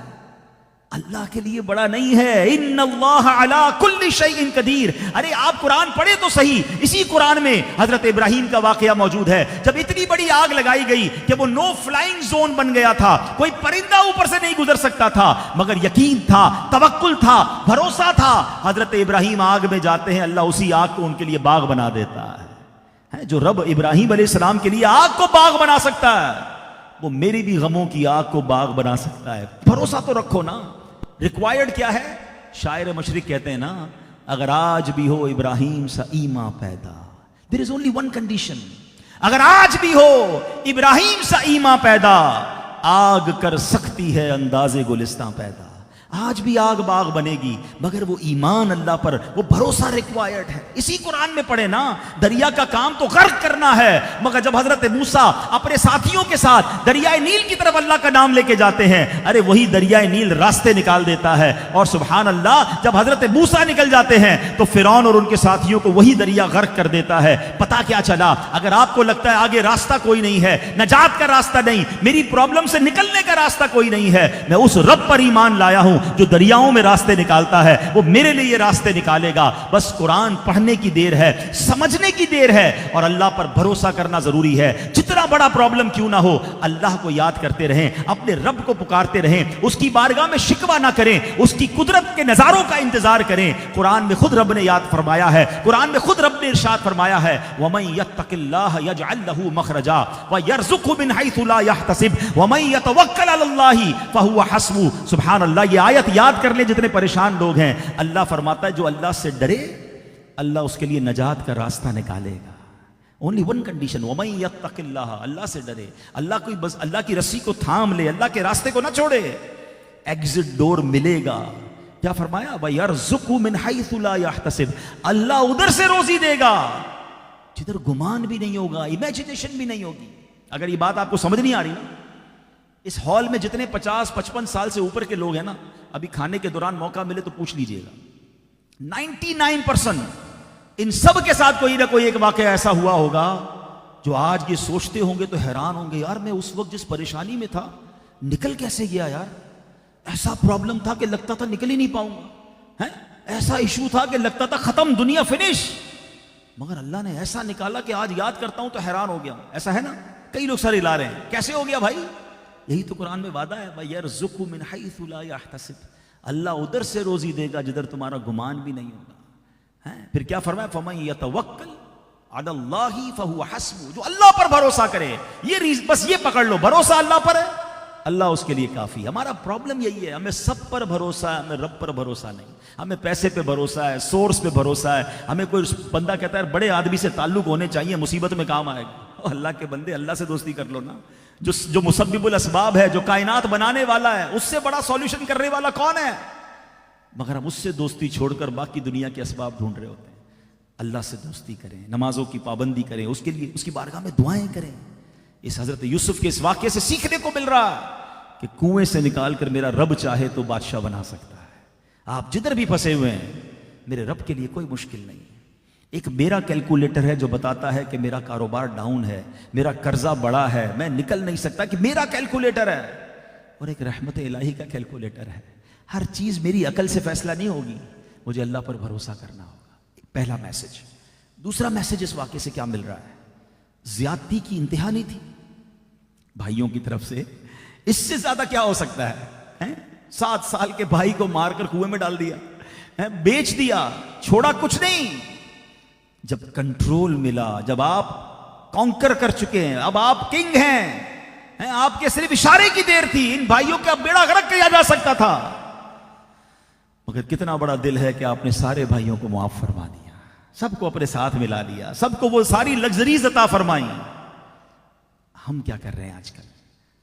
اللہ کے لیے بڑا نہیں ہے۔ ان اللہ علی کل شیء قدیر۔ ارے آپ قرآن پڑھے تو صحیح، اسی قرآن میں حضرت ابراہیم کا واقعہ موجود ہے، جب اتنی بڑی آگ لگائی گئی کہ وہ نو فلائنگ زون بن گیا تھا، کوئی پرندہ اوپر سے نہیں گزر سکتا تھا، مگر یقین تھا، توکل تھا، بھروسہ تھا۔ حضرت ابراہیم آگ میں جاتے ہیں، اللہ اسی آگ کو ان کے لیے باغ بنا دیتا ہے۔ جو رب ابراہیم علیہ السلام کے لیے آگ کو باغ بنا سکتا ہے، وہ میری بھی غموں کی آگ کو باغ بنا سکتا ہے۔ بھروسہ تو رکھو نا۔ ریکوائرڈ کیا ہے؟ شاعر مشرق کہتے ہیں نا، اگر آج بھی ہو ابراہیم سا ایمان پیدا، there is only one condition، اگر آج بھی ہو ابراہیم سا ایمان پیدا، آگ کر سکتی ہے انداز گلستان پیدا۔ آج بھی آگ باغ بنے گی، مگر وہ ایمان اللہ پر، وہ بھروسہ ریکوائرڈ ہے۔ اسی قرآن میں پڑھے نا، دریا کا کام تو غرق کرنا ہے، مگر جب حضرت موسیٰ اپنے ساتھیوں کے ساتھ دریائے نیل کی طرف اللہ کا نام لے کے جاتے ہیں، ارے وہی دریائے نیل راستے نکال دیتا ہے۔ اور سبحان اللہ، جب حضرت موسیٰ نکل جاتے ہیں تو فرعون اور ان کے ساتھیوں کو وہی دریا غرق کر دیتا ہے۔ پتا کیا چلا؟ اگر آپ کو لگتا ہے آگے راستہ کوئی نہیں ہے، نجات کا راستہ نہیں، میری پرابلم سے نکلنے کا راستہ کوئی نہیں ہے، میں اس رب پر ایمان لایا ہوں جو دریاؤں میں راستے نکالتا ہے، وہ میرے لیے راستے نکالے گا۔ بس قرآن پڑھنے کی دیر ہے، سمجھنے کی دیر ہے، اور اللہ پر بھروسہ کرنا ضروری ہے۔ جتنا بڑا پرابلم کیوں نہ ہو، اللہ کو یاد کرتے رہیں، اپنے رب کو پکارتے رہیں، اس کی بارگاہ میں شکوہ نہ کریں، اس کی قدرت کے نظاروں کا انتظار کریں۔ قرآن میں خود رب نے یاد فرمایا ہے، قرآن میں خود رب نے ارشاد فرمایا ہے، وَمَن يَتَّقِ اللَّهَ يَجْعَل لَّهُ مَخْرَجًا وَيَرْزُقْهُ مِنْ حَيْثُ لَا يَحْتَسِبُ وَمَن يَتَوَكَّلْ عَلَى اللَّهِ فَهُوَ حَسْبُهُ۔ سبحان اللہ، یہ آیت یاد کر لیں جتنے پریشان لوگ ہیں۔ اللہ فرماتا ہے جو اللہ سے ڈرے، اللہ اس کے لیے نجات کا راستہ نکالے گا۔ اونلی ون کنڈیشن، وَمَن يَتَّقِ اللَّهَ، اللہ سے ڈرے، اللہ کو بس اللہ کی رسی کو تھام لے، اللہ کے راستے کو نہ چھوڑے، ایگزٹ ڈور ملے گا۔ کیا فرمایا؟ وَيَرْزُقُهُ مِنْ حَيْثُ لَا يَحْتَسِبُ، اللہ ادھر سے روزی دے گا جدھر گمان بھی نہیں ہوگا، امیجنیشن بھی نہیں ہوگی۔ اگر یہ بات آپ کو سمجھ نہیں آ رہی نا، اس ہال میں جتنے 50-55 سال سے اوپر کے لوگ ہیں نا، ابھی کھانے کے دوران موقع ملے تو پوچھ لیجئے گا، 99% ان سب کے ساتھ کوئی نہ کوئی ایک واقعہ ایسا ہوا ہوگا جو آج یہ سوچتے ہوں گے تو حیران ہوں گے، یار میں اس وقت جس پریشانی میں تھا نکل کیسے گیا یار، ایسا پرابلم تھا کہ لگتا تھا نکل ہی نہیں پاؤں گا، ایسا ایشو تھا کہ لگتا تھا ختم، دنیا فنش، مگر اللہ نے ایسا نکالا کہ آج یاد کرتا ہوں تو حیران ہو گیا۔ ایسا ہے نا؟ کئی لوگ سر ہلا رہے ہیں، کیسے ہو گیا بھائی؟ یہی تو قرآن میں وعدہ ہے، وَيَرْزُقُهُ مِنْ حَيْثُ لَا يَحْتَسِبُ، اللہ ادھر سے روزی دے گا جدھر تمہارا گمان بھی نہیں ہوگا۔ پھر کیا فرمایا؟ فَمَن يَتَوَكَّلْ عَلَى اللَّهِ فَهُوَ حَسْبُهُ، جو اللہ پر بھروسہ کرے، بس یہ پکڑ لو، بھروسہ اللہ پر ہے، اللہ اس کے لیے کافی۔ ہمارا پرابلم یہی ہے، ہمیں سب پر بھروسہ ہے، ہمیں رب پر بھروسہ نہیں، ہمیں پیسے پہ بھروسہ ہے، سورس پہ بھروسہ ہے، ہمیں کوئی بندہ کہتا ہے بڑے آدمی سے تعلق ہونے چاہیے، مصیبت میں کام آئے گا۔ اللہ کے بندے، اللہ سے دوستی کر لو نا، جو مسبب الاسباب ہے، جو کائنات بنانے والا ہے، اس سے بڑا سولوشن کرنے والا کون ہے؟ مگر ہم اس سے دوستی چھوڑ کر باقی دنیا کے اسباب ڈھونڈ رہے ہوتے ہیں۔ اللہ سے دوستی کریں، نمازوں کی پابندی کریں، اس کے لیے اس کی بارگاہ میں دعائیں کریں۔ اس حضرت یوسف کے اس واقعے سے سیکھنے کو مل رہا ہے کہ کنویں سے نکال کر میرا رب چاہے تو بادشاہ بنا سکتا ہے. آپ جدھر بھی پھنسے ہوئے ہیں میرے رب کے لیے کوئی مشکل نہیں. ایک میرا کیلکولیٹر ہے جو بتاتا ہے کہ میرا کاروبار ڈاؤن ہے, میرا قرضہ بڑا ہے, میں نکل نہیں سکتا, کہ میرا کیلکولیٹر ہے. اور ایک رحمت الہی کا کیلکولیٹر ہے. ہر چیز میری عقل سے فیصلہ نہیں ہوگی, مجھے اللہ پر بھروسہ کرنا ہوگا. پہلا میسج. دوسرا میسج اس واقعے سے کیا مل رہا ہے؟ زیادتی کی انتہا نہیں تھی بھائیوں کی طرف سے. اس سے زیادہ کیا ہو سکتا ہے؟ 7 سال کے بھائی کو مار کر کنویں میں ڈال دیا, بیچ دیا, چھوڑا کچھ نہیں. جب کنٹرول ملا, جب آپ کانکر کر چکے ہیں, اب آپ کنگ ہیں, آپ کے صرف اشارے کی دیر تھی, ان بھائیوں کا بیڑا غرق کیا جا سکتا تھا. مگر کتنا بڑا دل ہے کہ آپ نے سارے بھائیوں کو معاف فرما دیا, سب کو اپنے ساتھ ملا لیا, سب کو وہ ساری لگژریز عطا فرمائی. ہم کیا کر رہے ہیں آج کل؟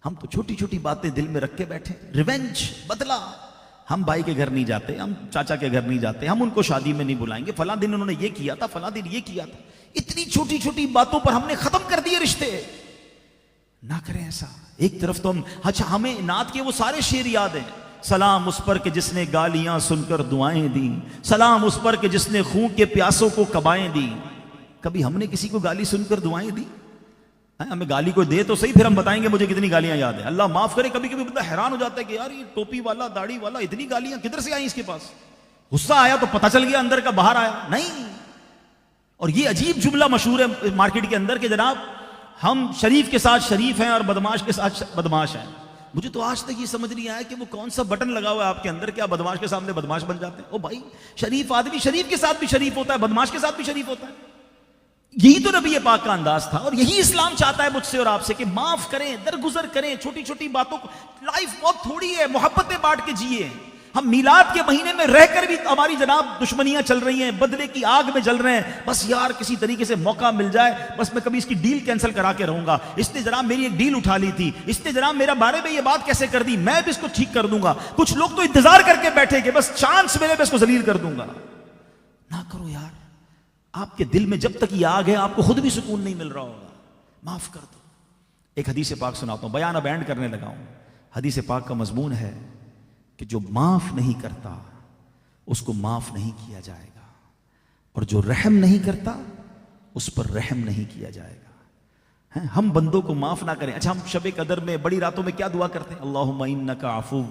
ہم تو چھوٹی چھوٹی باتیں دل میں رکھ کے بیٹھے. ریونج, بدلہ. ہم بھائی کے گھر نہیں جاتے, ہم چاچا کے گھر نہیں جاتے, ہم ان کو شادی میں نہیں بلائیں گے, فلاں دن انہوں نے یہ کیا تھا, فلاں دن یہ کیا تھا. اتنی چھوٹی چھوٹی باتوں پر ہم نے ختم کر دیے رشتے. نہ کریں ایسا. ایک طرف تو ہمیں نعت کے وہ سارے شعر یاد ہیں. سلام اس پر کہ جس نے گالیاں سن کر دعائیں دی, سلام اس پر کہ جس نے خون کے پیاسوں کو کبائیں دی. کبھی ہم نے کسی کو گالی سن کر دعائیں دی؟ ہمیں گالی کو دے تو صحیح, پھر ہم بتائیں گے مجھے کتنی گالیاں یاد ہیں. اللہ معاف کرے, کبھی کبھی بندہ حیران ہو جاتا ہے کہ یار یہ ٹوپی والا, داڑھی والا, اتنی گالیاں کدھر سے آئیں اس کے پاس؟ غصہ آیا تو پتہ چل گیا اندر کا باہر آیا نہیں. اور یہ عجیب جملہ مشہور ہے مارکیٹ کے اندر کہ جناب ہم شریف کے ساتھ شریف ہیں اور بدماش کے ساتھ بدماش ہیں. مجھے تو آج تک یہ سمجھ نہیں آیا کہ وہ کون سا بٹن لگا ہوا ہے آپ کے اندر کہ آپ بدماش کے سامنے بدماش بن جاتے ہیں. او بھائی, شریف آدمی شریف کے ساتھ بھی شریف ہوتا ہے, بدماش کے ساتھ بھی شریف ہوتا ہے. یہی تو نبی پاک کا انداز تھا, اور یہی اسلام چاہتا ہے مجھ سے اور آپ سے کہ معاف کریں, درگزر کریں, چھوٹی چھوٹی باتوں کو. لائف بہت تھوڑی ہے, محبتیں بانٹ کے جیے. ہم میلاد کے مہینے میں رہ کر بھی ہماری جناب دشمنیاں چل رہی ہیں, بدلے کی آگ میں جل رہے ہیں. بس یار کسی طریقے سے موقع مل جائے, بس میں کبھی اس کی ڈیل کینسل کرا کے رہوں گا, اس نے جناب میری ایک ڈیل اٹھا لی تھی, اس نے جناب میرا بارے میں یہ بات کیسے کر دی, میں بھی اس کو ٹھیک کر دوں گا. کچھ لوگ تو انتظار کر کے بیٹھے کہ بس چانس ملے میں اس کو ذلیل کر دوں گا. نہ کرو یار. آپ کے دل میں جب تک یہ آگ ہے آپ کو خود بھی سکون نہیں مل رہا ہوگا. معاف کر دو. ایک حدیث پاک سناتا ہوں, بیان اب اینڈ کرنے لگا ہوں. حدیث پاک کا مضمون ہے کہ جو معاف نہیں کرتا اس کو معاف نہیں کیا جائے گا, اور جو رحم نہیں کرتا اس پر رحم نہیں کیا جائے گا. ہم بندوں کو معاف نہ کریں. اچھا, ہم شب قدر میں بڑی راتوں میں کیا دعا کرتے ہیں؟ اللہم انک عفو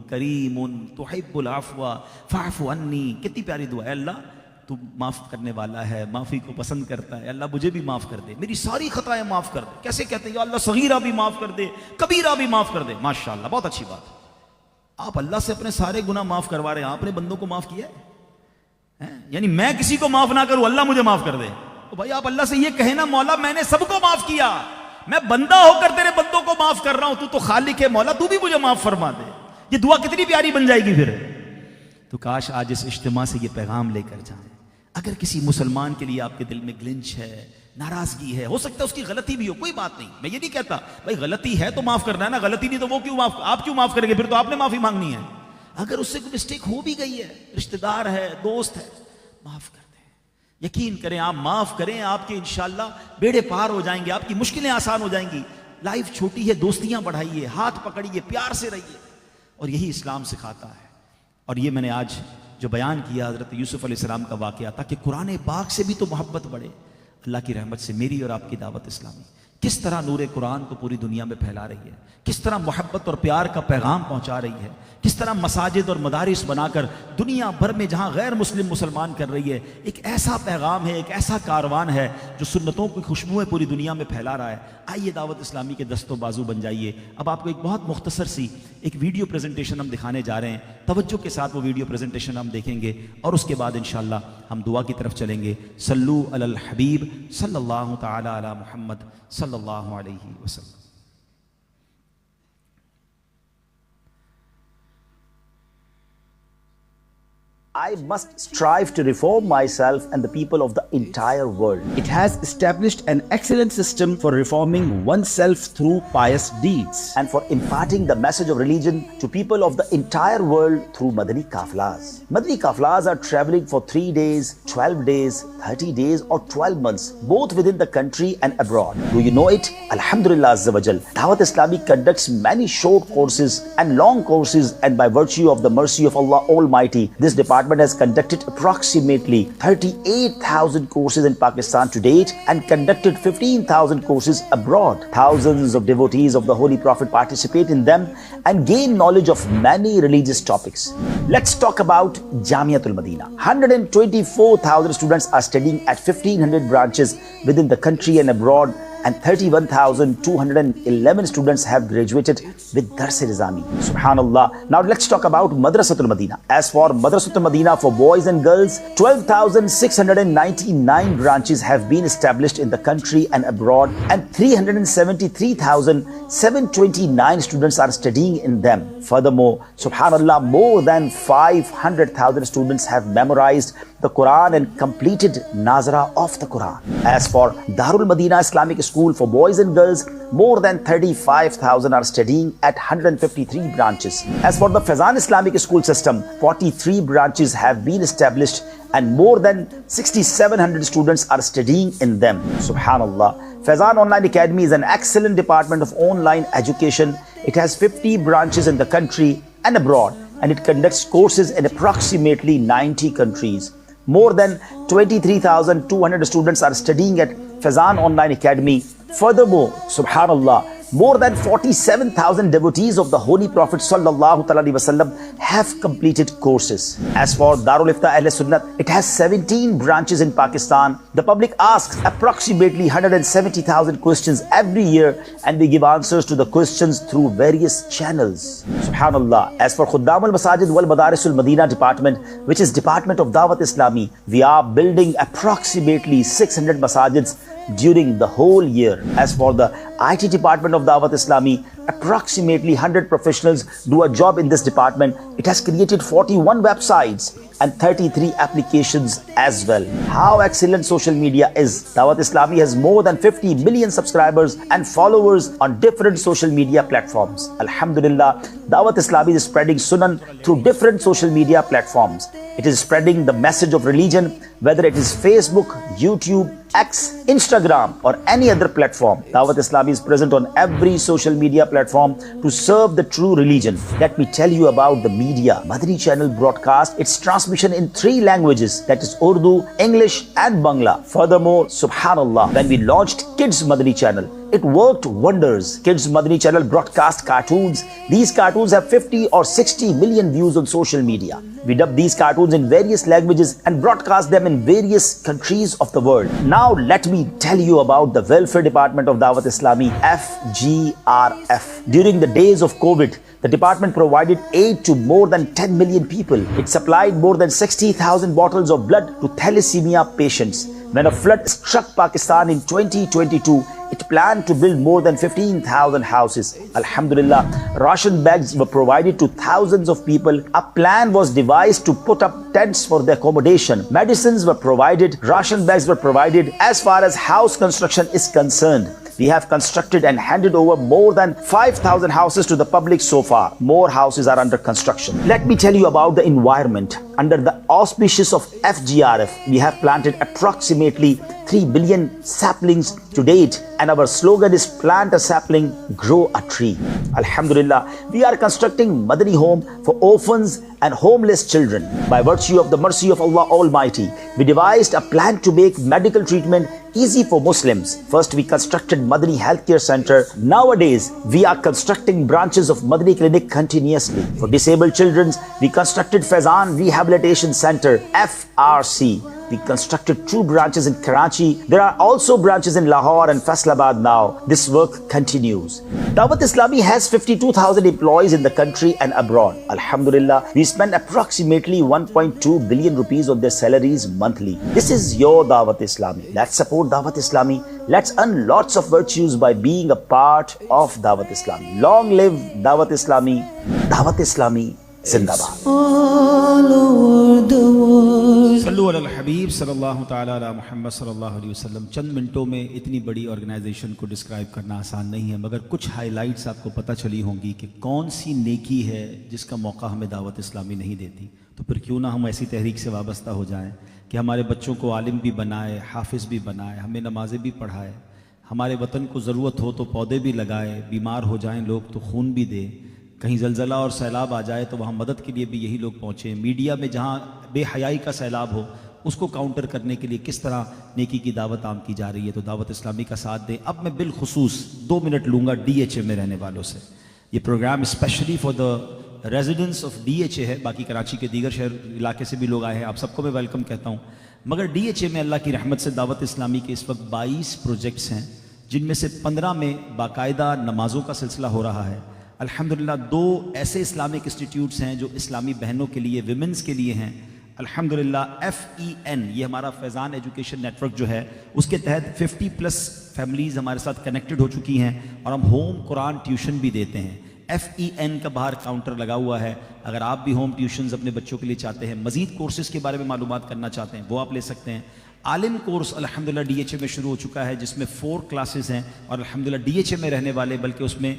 کریم تحب العفو فاعف عنی. کتنی پیاری دعا ہے. اللہ تو معاف کرنے والا ہے, معافی کو پسند کرتا ہے, اللہ مجھے بھی معاف کر دے, میری ساری خطائیں معاف کر دے. کیسے کہتے ہیں؟ یا اللہ صغیرہ بھی معاف کر دے, کبیرہ بھی معاف کر دے. ماشاءاللہ, بہت اچھی بات. آپ اللہ سے اپنے سارے گناہ معاف کروا رہے ہیں, آپ نے بندوں کو معاف کیا ہے. یعنی میں کسی کو معاف نہ کروں, اللہ مجھے معاف کر دے. تو بھائی آپ اللہ سے یہ کہیں نا, مولا میں نے سب کو معاف کیا, میں بندہ ہو کر تیرے بندوں کو معاف کر رہا ہوں, تو خالق ہے مولا, تو بھی مجھے معاف فرما دے. یہ دعا کتنی پیاری بن جائے گی پھر. تو کاش آج اس اجتماع سے یہ پیغام لے کر جائیں. اگر کسی مسلمان کے لیے آپ کے دل میں گلنچ ہے, ناراضگی ہے, ہو سکتا ہے اس کی غلطی بھی ہو, کوئی بات نہیں, میں یہ نہیں کہتا بھائی غلطی ہے تو معاف کرنا ہے نا, غلطی نہیں تو وہ کیوں معاف, آپ کیوں معاف کریں گے؟ پھر تو آپ نے معافی مانگنی ہے. اگر اس سے کوئی مسٹیک ہو بھی گئی ہے, رشتہ دار ہے, دوست ہے, معاف کر دیں. یقین کریں, آپ معاف کریں, آپ کے انشاءاللہ بیڑے پار ہو جائیں گے, آپ کی مشکلیں آسان ہو جائیں گی. لائف چھوٹی ہے, دوستیاں بڑھائیے, ہاتھ پکڑیے, پیار سے رہیے, اور یہی اسلام سکھاتا ہے. اور یہ میں نے آج جو بیان کیا حضرت یوسف علیہ السلام کا واقعہ تھا کہ قرآن پاک سے بھی تو محبت بڑھے. اللہ کی رحمت سے میری اور آپ کی دعوت اسلامی کس طرح نور قرآن کو پوری دنیا میں پھیلا رہی ہے, کس طرح محبت اور پیار کا پیغام پہنچا رہی ہے, کس طرح مساجد اور مدارس بنا کر دنیا بھر میں جہاں غیر مسلم مسلمان کر رہی ہے, ایک ایسا پیغام ہے, ایک ایسا کاروان ہے جو سنتوں کی خوشبوئیں پوری دنیا میں پھیلا رہا ہے. آئیے دعوت اسلامی کے دست و بازو بن جائیے. اب آپ کو ایک بہت مختصر سی ایک ویڈیو پریزنٹیشن ہم دکھانے جا رہے ہیں, توجہ کے ساتھ وہ ویڈیو پریزنٹیشن ہم دیکھیں گے, اور اس کے بعد انشاءاللہ ہم دعا کی طرف چلیں گے. صلو علی الحبیب صلی اللہ تعالی علی محمد صلی اللہ علیہ وسلم. I must strive to reform myself and the people of the entire world. It has established an excellent system for reforming oneself through pious deeds and for imparting the message of religion to people of the entire world through Madani Qaflas. Madani Qaflas are traveling for 3 days, 12 days, 30 days or 12 months, both within the country and abroad. Do you know it? Alhamdulillah Azza wa Jal. Dawat Islami conducts many short courses and long courses, and by virtue of the mercy of Allah Almighty, this department has conducted approximately 38,000 courses in Pakistan to date and conducted 15,000 courses abroad. Thousands of devotees of the Holy Prophet participate in them and gain knowledge of many religious topics. Let's talk about Jamiatul Madina. 124,000 students are studying at 1,500 branches within the country and abroad, and 31,211 students have graduated with Dars-e-Nizami. Subhanallah. Now let's talk about Madrasatul Madina. As for Madrasatul Madina for boys and girls, 12,699 branches have been established in the country and abroad, and 373,729 students are studying in them. Furthermore, Subhanallah, more than 500,000 students have memorized the Quran and completed Nazara of the Quran. As for Darul Madina Islamic School for boys and girls, more than 35,000 are studying at 153 branches. As for the Faizan Islamic School system, 43 branches have been established and more than 6,700 students are studying in them. Subhanallah. Faizan Online Academy is an excellent department of online education. It has 50 branches in the country and abroad, and it conducts courses in approximately 90 countries. More than 23,200 students are studying at Faizan Online Academy. Furthermore, Subhanallah, more than 47,000 devotees of the Holy Prophet Sallallahu Alaihi Wasallam have completed courses. As for Darul Ifta Ahl Sunnat, it has 17 branches in Pakistan. The public asks approximately 170,000 questions every year, and we give answers to the questions through various channels. Subhanallah. As for Khuddam al-Masajid wal Madarisul Madina department, which is Department of Dawat Islami, we are building approximately 600 masajids during the whole year. As for the IT department of Dawat Islami, approximately 100 professionals do a job in this department. It has created 41 websites and 33 applications as well. How excellent social media is. Dawat Islami has more than 50 million subscribers and followers on different social media platforms. Alhamdulillah, Dawat Islami is spreading Sunan through different social media platforms. It is spreading the message of religion, whether it is Facebook, YouTube, X, Instagram or any other platform. Dawat Islami is present on every social media platform to serve the true religion. Let me tell you about the media. Madani channel broadcast its transmission in 3 languages, that is Urdu, English and Bangla. Furthermore, Subhanallah, when we launched Kids Madani channel, it worked wonders. Kids Madani channel broadcast cartoons. These cartoons have 50 or 60 million views on social media. We dub these cartoons in various languages and broadcast them in various countries of the world. Now let me tell you about the Welfare Department of Dawat Islami, FGRF. During the days of COVID, the department provided aid to more than 10 million people. It supplied more than 60,000 bottles of blood to thalassemia patients. When a flood struck Pakistan in 2022, it planned to build more than 15,000 houses. Alhamdulillah, ration bags were provided to thousands of people. A plan was devised to put up tents for their accommodation. Medicines were provided, ration bags were provided. As far as house construction is concerned, we have constructed and handed over more than 5,000 houses to the public so far. More houses are under construction. Let me tell you about the environment. Under the auspices of FGRF, we have planted approximately 3 billion saplings to date, and our slogan is plant a sapling, grow a tree. Alhamdulillah, we are constructing Madani home for orphans and homeless children. By virtue of the mercy of Allah Almighty, we devised a plan to make medical treatment easy for Muslims. First, we constructed Madani Healthcare Center. Nowadays, we are constructing branches of Madani Clinic continuously. For disabled children, we constructed Faizan Rehabilitation Center, FRC. We constructed 2 branches in Karachi. There are also branches in Lahore and Faisalabad now. This work continues. Dawat Islami has 52,000 employees in the country and abroad. Alhamdulillah, we spend approximately 1.2 billion rupees on their salaries monthly. This is your Dawat Islami. Let's support Dawat Islami. Let's earn lots of virtues by being a part of Dawat Islami. Long live Dawat Islami. Dawat Islami زندہ باد. all over the world. صلو علی الحبیب صلی اللہ تعالیٰ علی محمد صلی اللہ علیہ وسلم. چند منٹوں میں اتنی بڑی آرگنائزیشن کو ڈسکرائب کرنا آسان نہیں ہے، مگر کچھ ہائی لائٹس آپ کو پتہ چلی ہوں گی کہ کون سی نیکی ہے جس کا موقع ہمیں دعوت اسلامی نہیں دیتی. تو پھر کیوں نہ ہم ایسی تحریک سے وابستہ ہو جائیں کہ ہمارے بچوں کو عالم بھی بنائے، حافظ بھی بنائے، ہمیں نمازیں بھی پڑھائے، ہمارے وطن کو ضرورت ہو تو پودے بھی لگائے، بیمار ہو جائیں لوگ تو خون بھی دے، کہیں زلزلہ اور سیلاب آ جائے تو وہاں مدد کے لیے بھی یہی لوگ پہنچیں. میڈیا میں جہاں بے حیائی کا سیلاب ہو اس کو کاؤنٹر کرنے کے لیے کس طرح نیکی کی دعوت عام کی جا رہی ہے. تو دعوت اسلامی کا ساتھ دیں. اب میں بالخصوص 2 منٹ لوں گا ڈی ایچ اے میں رہنے والوں سے. یہ program specially for the residents of D H A ہے، باقی کراچی کے دیگر شہر علاقے سے بھی لوگ آئے ہیں، آپ سب کو میں ویلکم کہتا ہوں. مگر ڈی ایچ اے میں اللہ کی رحمت سے دعوت اسلامی کے اس وقت 22 پروجیکٹس ہیں، جن میں سے 15 میں باقاعدہ نمازوں کا سلسلہ ہو رہا ہے. الحمدللہ 2 ایسے اسلامک انسٹیٹیوٹس ہیں جو اسلامی بہنوں کے لیے، ویمنز کے لیے ہیں. الحمدللہ FEN یہ ہمارا فیضان ایجوکیشن نیٹ ورک جو ہے، اس کے تحت 50+ فیملیز ہمارے ساتھ کنیکٹڈ ہو چکی ہیں اور ہم ہوم قرآن ٹیوشن بھی دیتے ہیں. FEN کا باہر کاؤنٹر لگا ہوا ہے. اگر آپ بھی ہوم ٹیوشنز اپنے بچوں کے لیے چاہتے ہیں، مزید کورسز کے بارے میں معلومات کرنا چاہتے ہیں، وہ آپ لے سکتے ہیں. عالم کورس الحمدللہ ڈی ایچ اے میں شروع ہو چکا ہے، جس میں 4 کلاسز ہیں اور الحمدللہ ڈی ایچ اے میں رہنے والے، بلکہ اس میں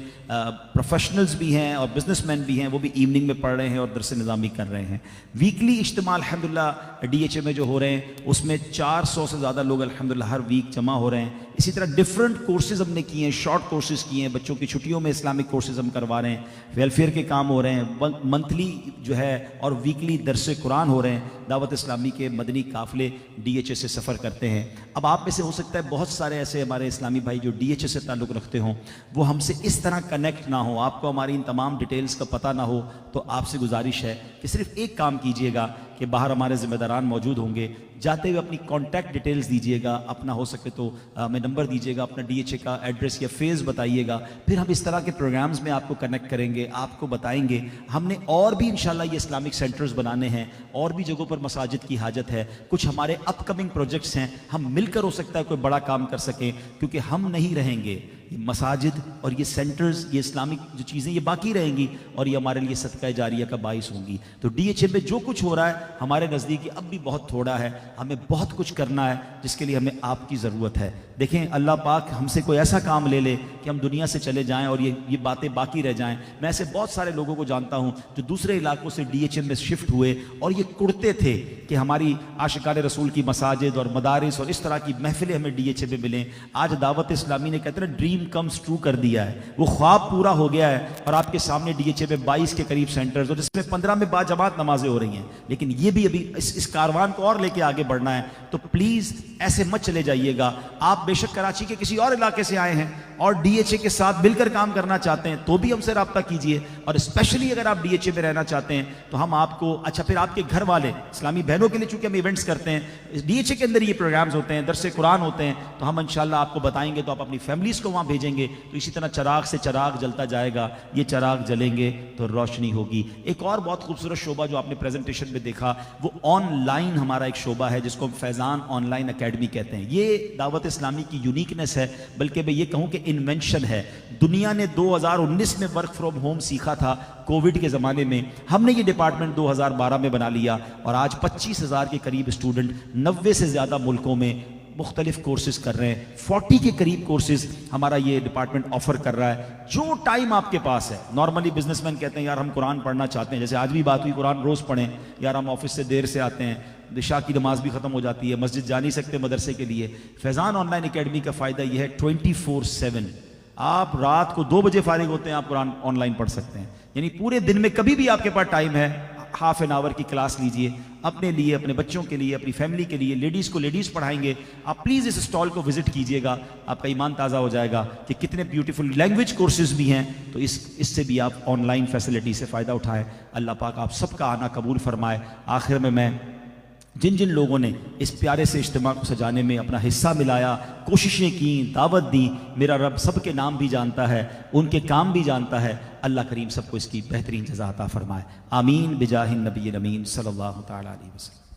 پروفیشنلز بھی ہیں اور بزنس مین بھی ہیں، وہ بھی ایوننگ میں پڑھ رہے ہیں اور درس نظامی کر رہے ہیں. ویکلی اجتماع الحمدللہ ڈی ایچ اے میں جو ہو رہے ہیں، اس میں 400 سے زیادہ لوگ الحمدللہ ہر ویک جمع ہو رہے ہیں. اسی طرح ڈفرینٹ کورسز ہم نے کیے ہیں، شارٹ کورسز کیے ہیں، بچوں کی چھٹیوں میں اسلامک کورسز ہم کروا رہے ہیں، ویلفیئر کے کام ہو رہے ہیں، منتھلی جو ہے اور ویکلی درس قرآن ہو رہے ہیں. دعوت اسلامی کے مدنی قافلے ڈی ایچ اے سے سفر کرتے ہیں. اب آپ میں سے ہو سکتا ہے بہت سارے ایسے ہمارے اسلامی بھائی جو ڈی ایچ اے سے تعلق رکھتے ہوں، وہ ہم سے اس طرح کنیکٹ نہ ہوں، آپ کو ہماری ان تمام ڈیٹیلز کا پتہ نہ ہو. تو آپ سے گزارش ہے کہ صرف ایک کام کیجئے گا کہ باہر ہمارے ذمہ داران موجود ہوں گے، جاتے ہوئے اپنی کانٹیکٹ ڈیٹیلز دیجئے گا، اپنا ہو سکے تو ہمیں نمبر دیجئے گا، اپنا ڈی ایچ اے کا ایڈریس یا فیز بتائیے گا. پھر ہم اس طرح کے پروگرامز میں آپ کو کنیکٹ کریں گے، آپ کو بتائیں گے. ہم نے اور بھی انشاءاللہ یہ اسلامک سینٹرز بنانے ہیں، اور بھی جگہوں پر مساجد کی حاجت ہے. کچھ ہمارے اپ کمنگ پروجیکٹس ہیں، ہم مل کر ہو سکتا ہے کوئی بڑا کام کر سکیں، کیونکہ ہم نہیں رہیں گے، یہ مساجد اور یہ سینٹرز، یہ اسلامک جو چیزیں یہ باقی رہیں گی اور یہ ہمارے لیے صدقہ جاریہ کا باعث ہوں گی. تو ڈی ایچ اے میں جو کچھ ہو رہا ہے ہمارے نزدیک اب بھی بہت تھوڑا ہے، ہمیں بہت کچھ کرنا ہے، جس کے لیے ہمیں آپ کی ضرورت ہے. دیکھیں اللہ پاک ہم سے کوئی ایسا کام لے لے کہ ہم دنیا سے چلے جائیں اور یہ باتیں باقی رہ جائیں. میں ایسے بہت سارے لوگوں کو جانتا ہوں جو دوسرے علاقوں سے ڈی ایچ اے میں شفٹ ہوئے اور یہ کڑتے تھے کہ ہماری عاشقان رسول کی مساجد اور مدارس اور اس طرح کی محفلیں ہمیں ڈی ایچ اے میں ملیں. آج دعوت اسلامی نے کہتے ہیں ڈریم کمز ٹرو کر دیا ہے، وہ خواب پورا ہو گیا ہے اور آپ کے سامنے ڈی ایچ اے میں 22 کے قریب سینٹرز اور جس میں 15 میں با جماعت نمازیں ہو رہی ہیں. لیکن یہ بھی ابھی اس کاروان کو اور لے کے آگے بڑھنا ہے. تو پلیز ایسے مت چلے جائیے گا. آپ بے شک کراچی کے کسی اور علاقے سے آئے ہیں اور ڈی ایچ اے کے ساتھ مل کر کام کرنا چاہتے ہیں تو بھی ہم سے رابطہ کیجئے. اور اسپیشلی اگر آپ ڈی ایچ اے میں رہنا چاہتے ہیں تو ہم آپ کو پھر آپ کے گھر والے اسلامی بہنوں کے لیے، چونکہ ہم ایونٹس کرتے ہیں ڈی ایچ اے کے اندر، یہ پروگرامز ہوتے ہیں، درس قرآن ہوتے ہیں، تو ہم انشاءاللہ آپ کو بتائیں گے تو آپ اپنی فیملیز کو وہاں بھیجیں گے. تو اسی طرح چراغ سے چراغ جلتا جائے گا، یہ چراغ جلیں گے تو روشنی ہوگی. ایک اور بہت خوبصورت شعبہ جو آپ نے پریزنٹیشن میں دیکھا، وہ آن لائن ہمارا ایک شعبہ ہے جس کو ہم فیضان آن لائن اکیڈمی کہتے ہیں. یہ دعوت اسلامی کی یونیکنیس ہے، بلکہ میں یہ کہوں کہ انوینشن ہے. دنیا نے 2019 میں ورک فرام ہوم سیکھا تھا کووڈ کے زمانے میں، ہم نے یہ ڈپارٹمنٹ 2012 میں بنا لیا اور آج 25,000 کے قریب اسٹوڈنٹ 90 سے زیادہ ملکوں میں مختلف کورسز کر رہے ہیں. 40 کے قریب کورسز ہمارا یہ ڈپارٹمنٹ آفر کر رہا ہے. جو ٹائم آپ کے پاس ہے، نارملی بزنس مین کہتے ہیں یار ہم قرآن پڑھنا چاہتے ہیں، جیسے آج بھی بات ہوئی قرآن روز پڑھیں، یار ہم آفس سے دیر سے آتے ہیں، عشاء کی نماز بھی ختم ہو جاتی ہے، مسجد جا نہیں سکتے مدرسے کے لیے. فیضان آن لائن اکیڈمی کا فائدہ یہ ہے 24/7 آپ رات کو 2 بجے فارغ ہوتے ہیں، آپ قرآن آن لائن پڑھ سکتے ہیں. یعنی پورے دن میں کبھی بھی آپ کے پاس ٹائم ہے، ہاف این آور کی کلاس لیجئے اپنے لیے، اپنے بچوں کے لیے، اپنی فیملی کے لیے. لیڈیز کو لیڈیز پڑھائیں گے. آپ پلیز اس اسٹال کو وزٹ کیجئے گا، آپ کا ایمان تازہ ہو جائے گا کہ کتنے بیوٹیفل لینگویج کورسز بھی ہیں. تو اس سے بھی آپ آن لائن فیسلٹی سے فائدہ اٹھائیں. اللہ پاک آپ سب کا آنا قبول فرمائے. آخر میں جن لوگوں نے اس پیارے سے اجتماع کو سجانے میں اپنا حصہ ملایا، کوششیں کیں، دعوت دی، میرا رب سب کے نام بھی جانتا ہے، ان کے کام بھی جانتا ہے. اللہ کریم سب کو اس کی بہترین جزا عطا فرمائے. آمین بجاہ النبی الامین صلی اللہ تعالی علیہ وسلم.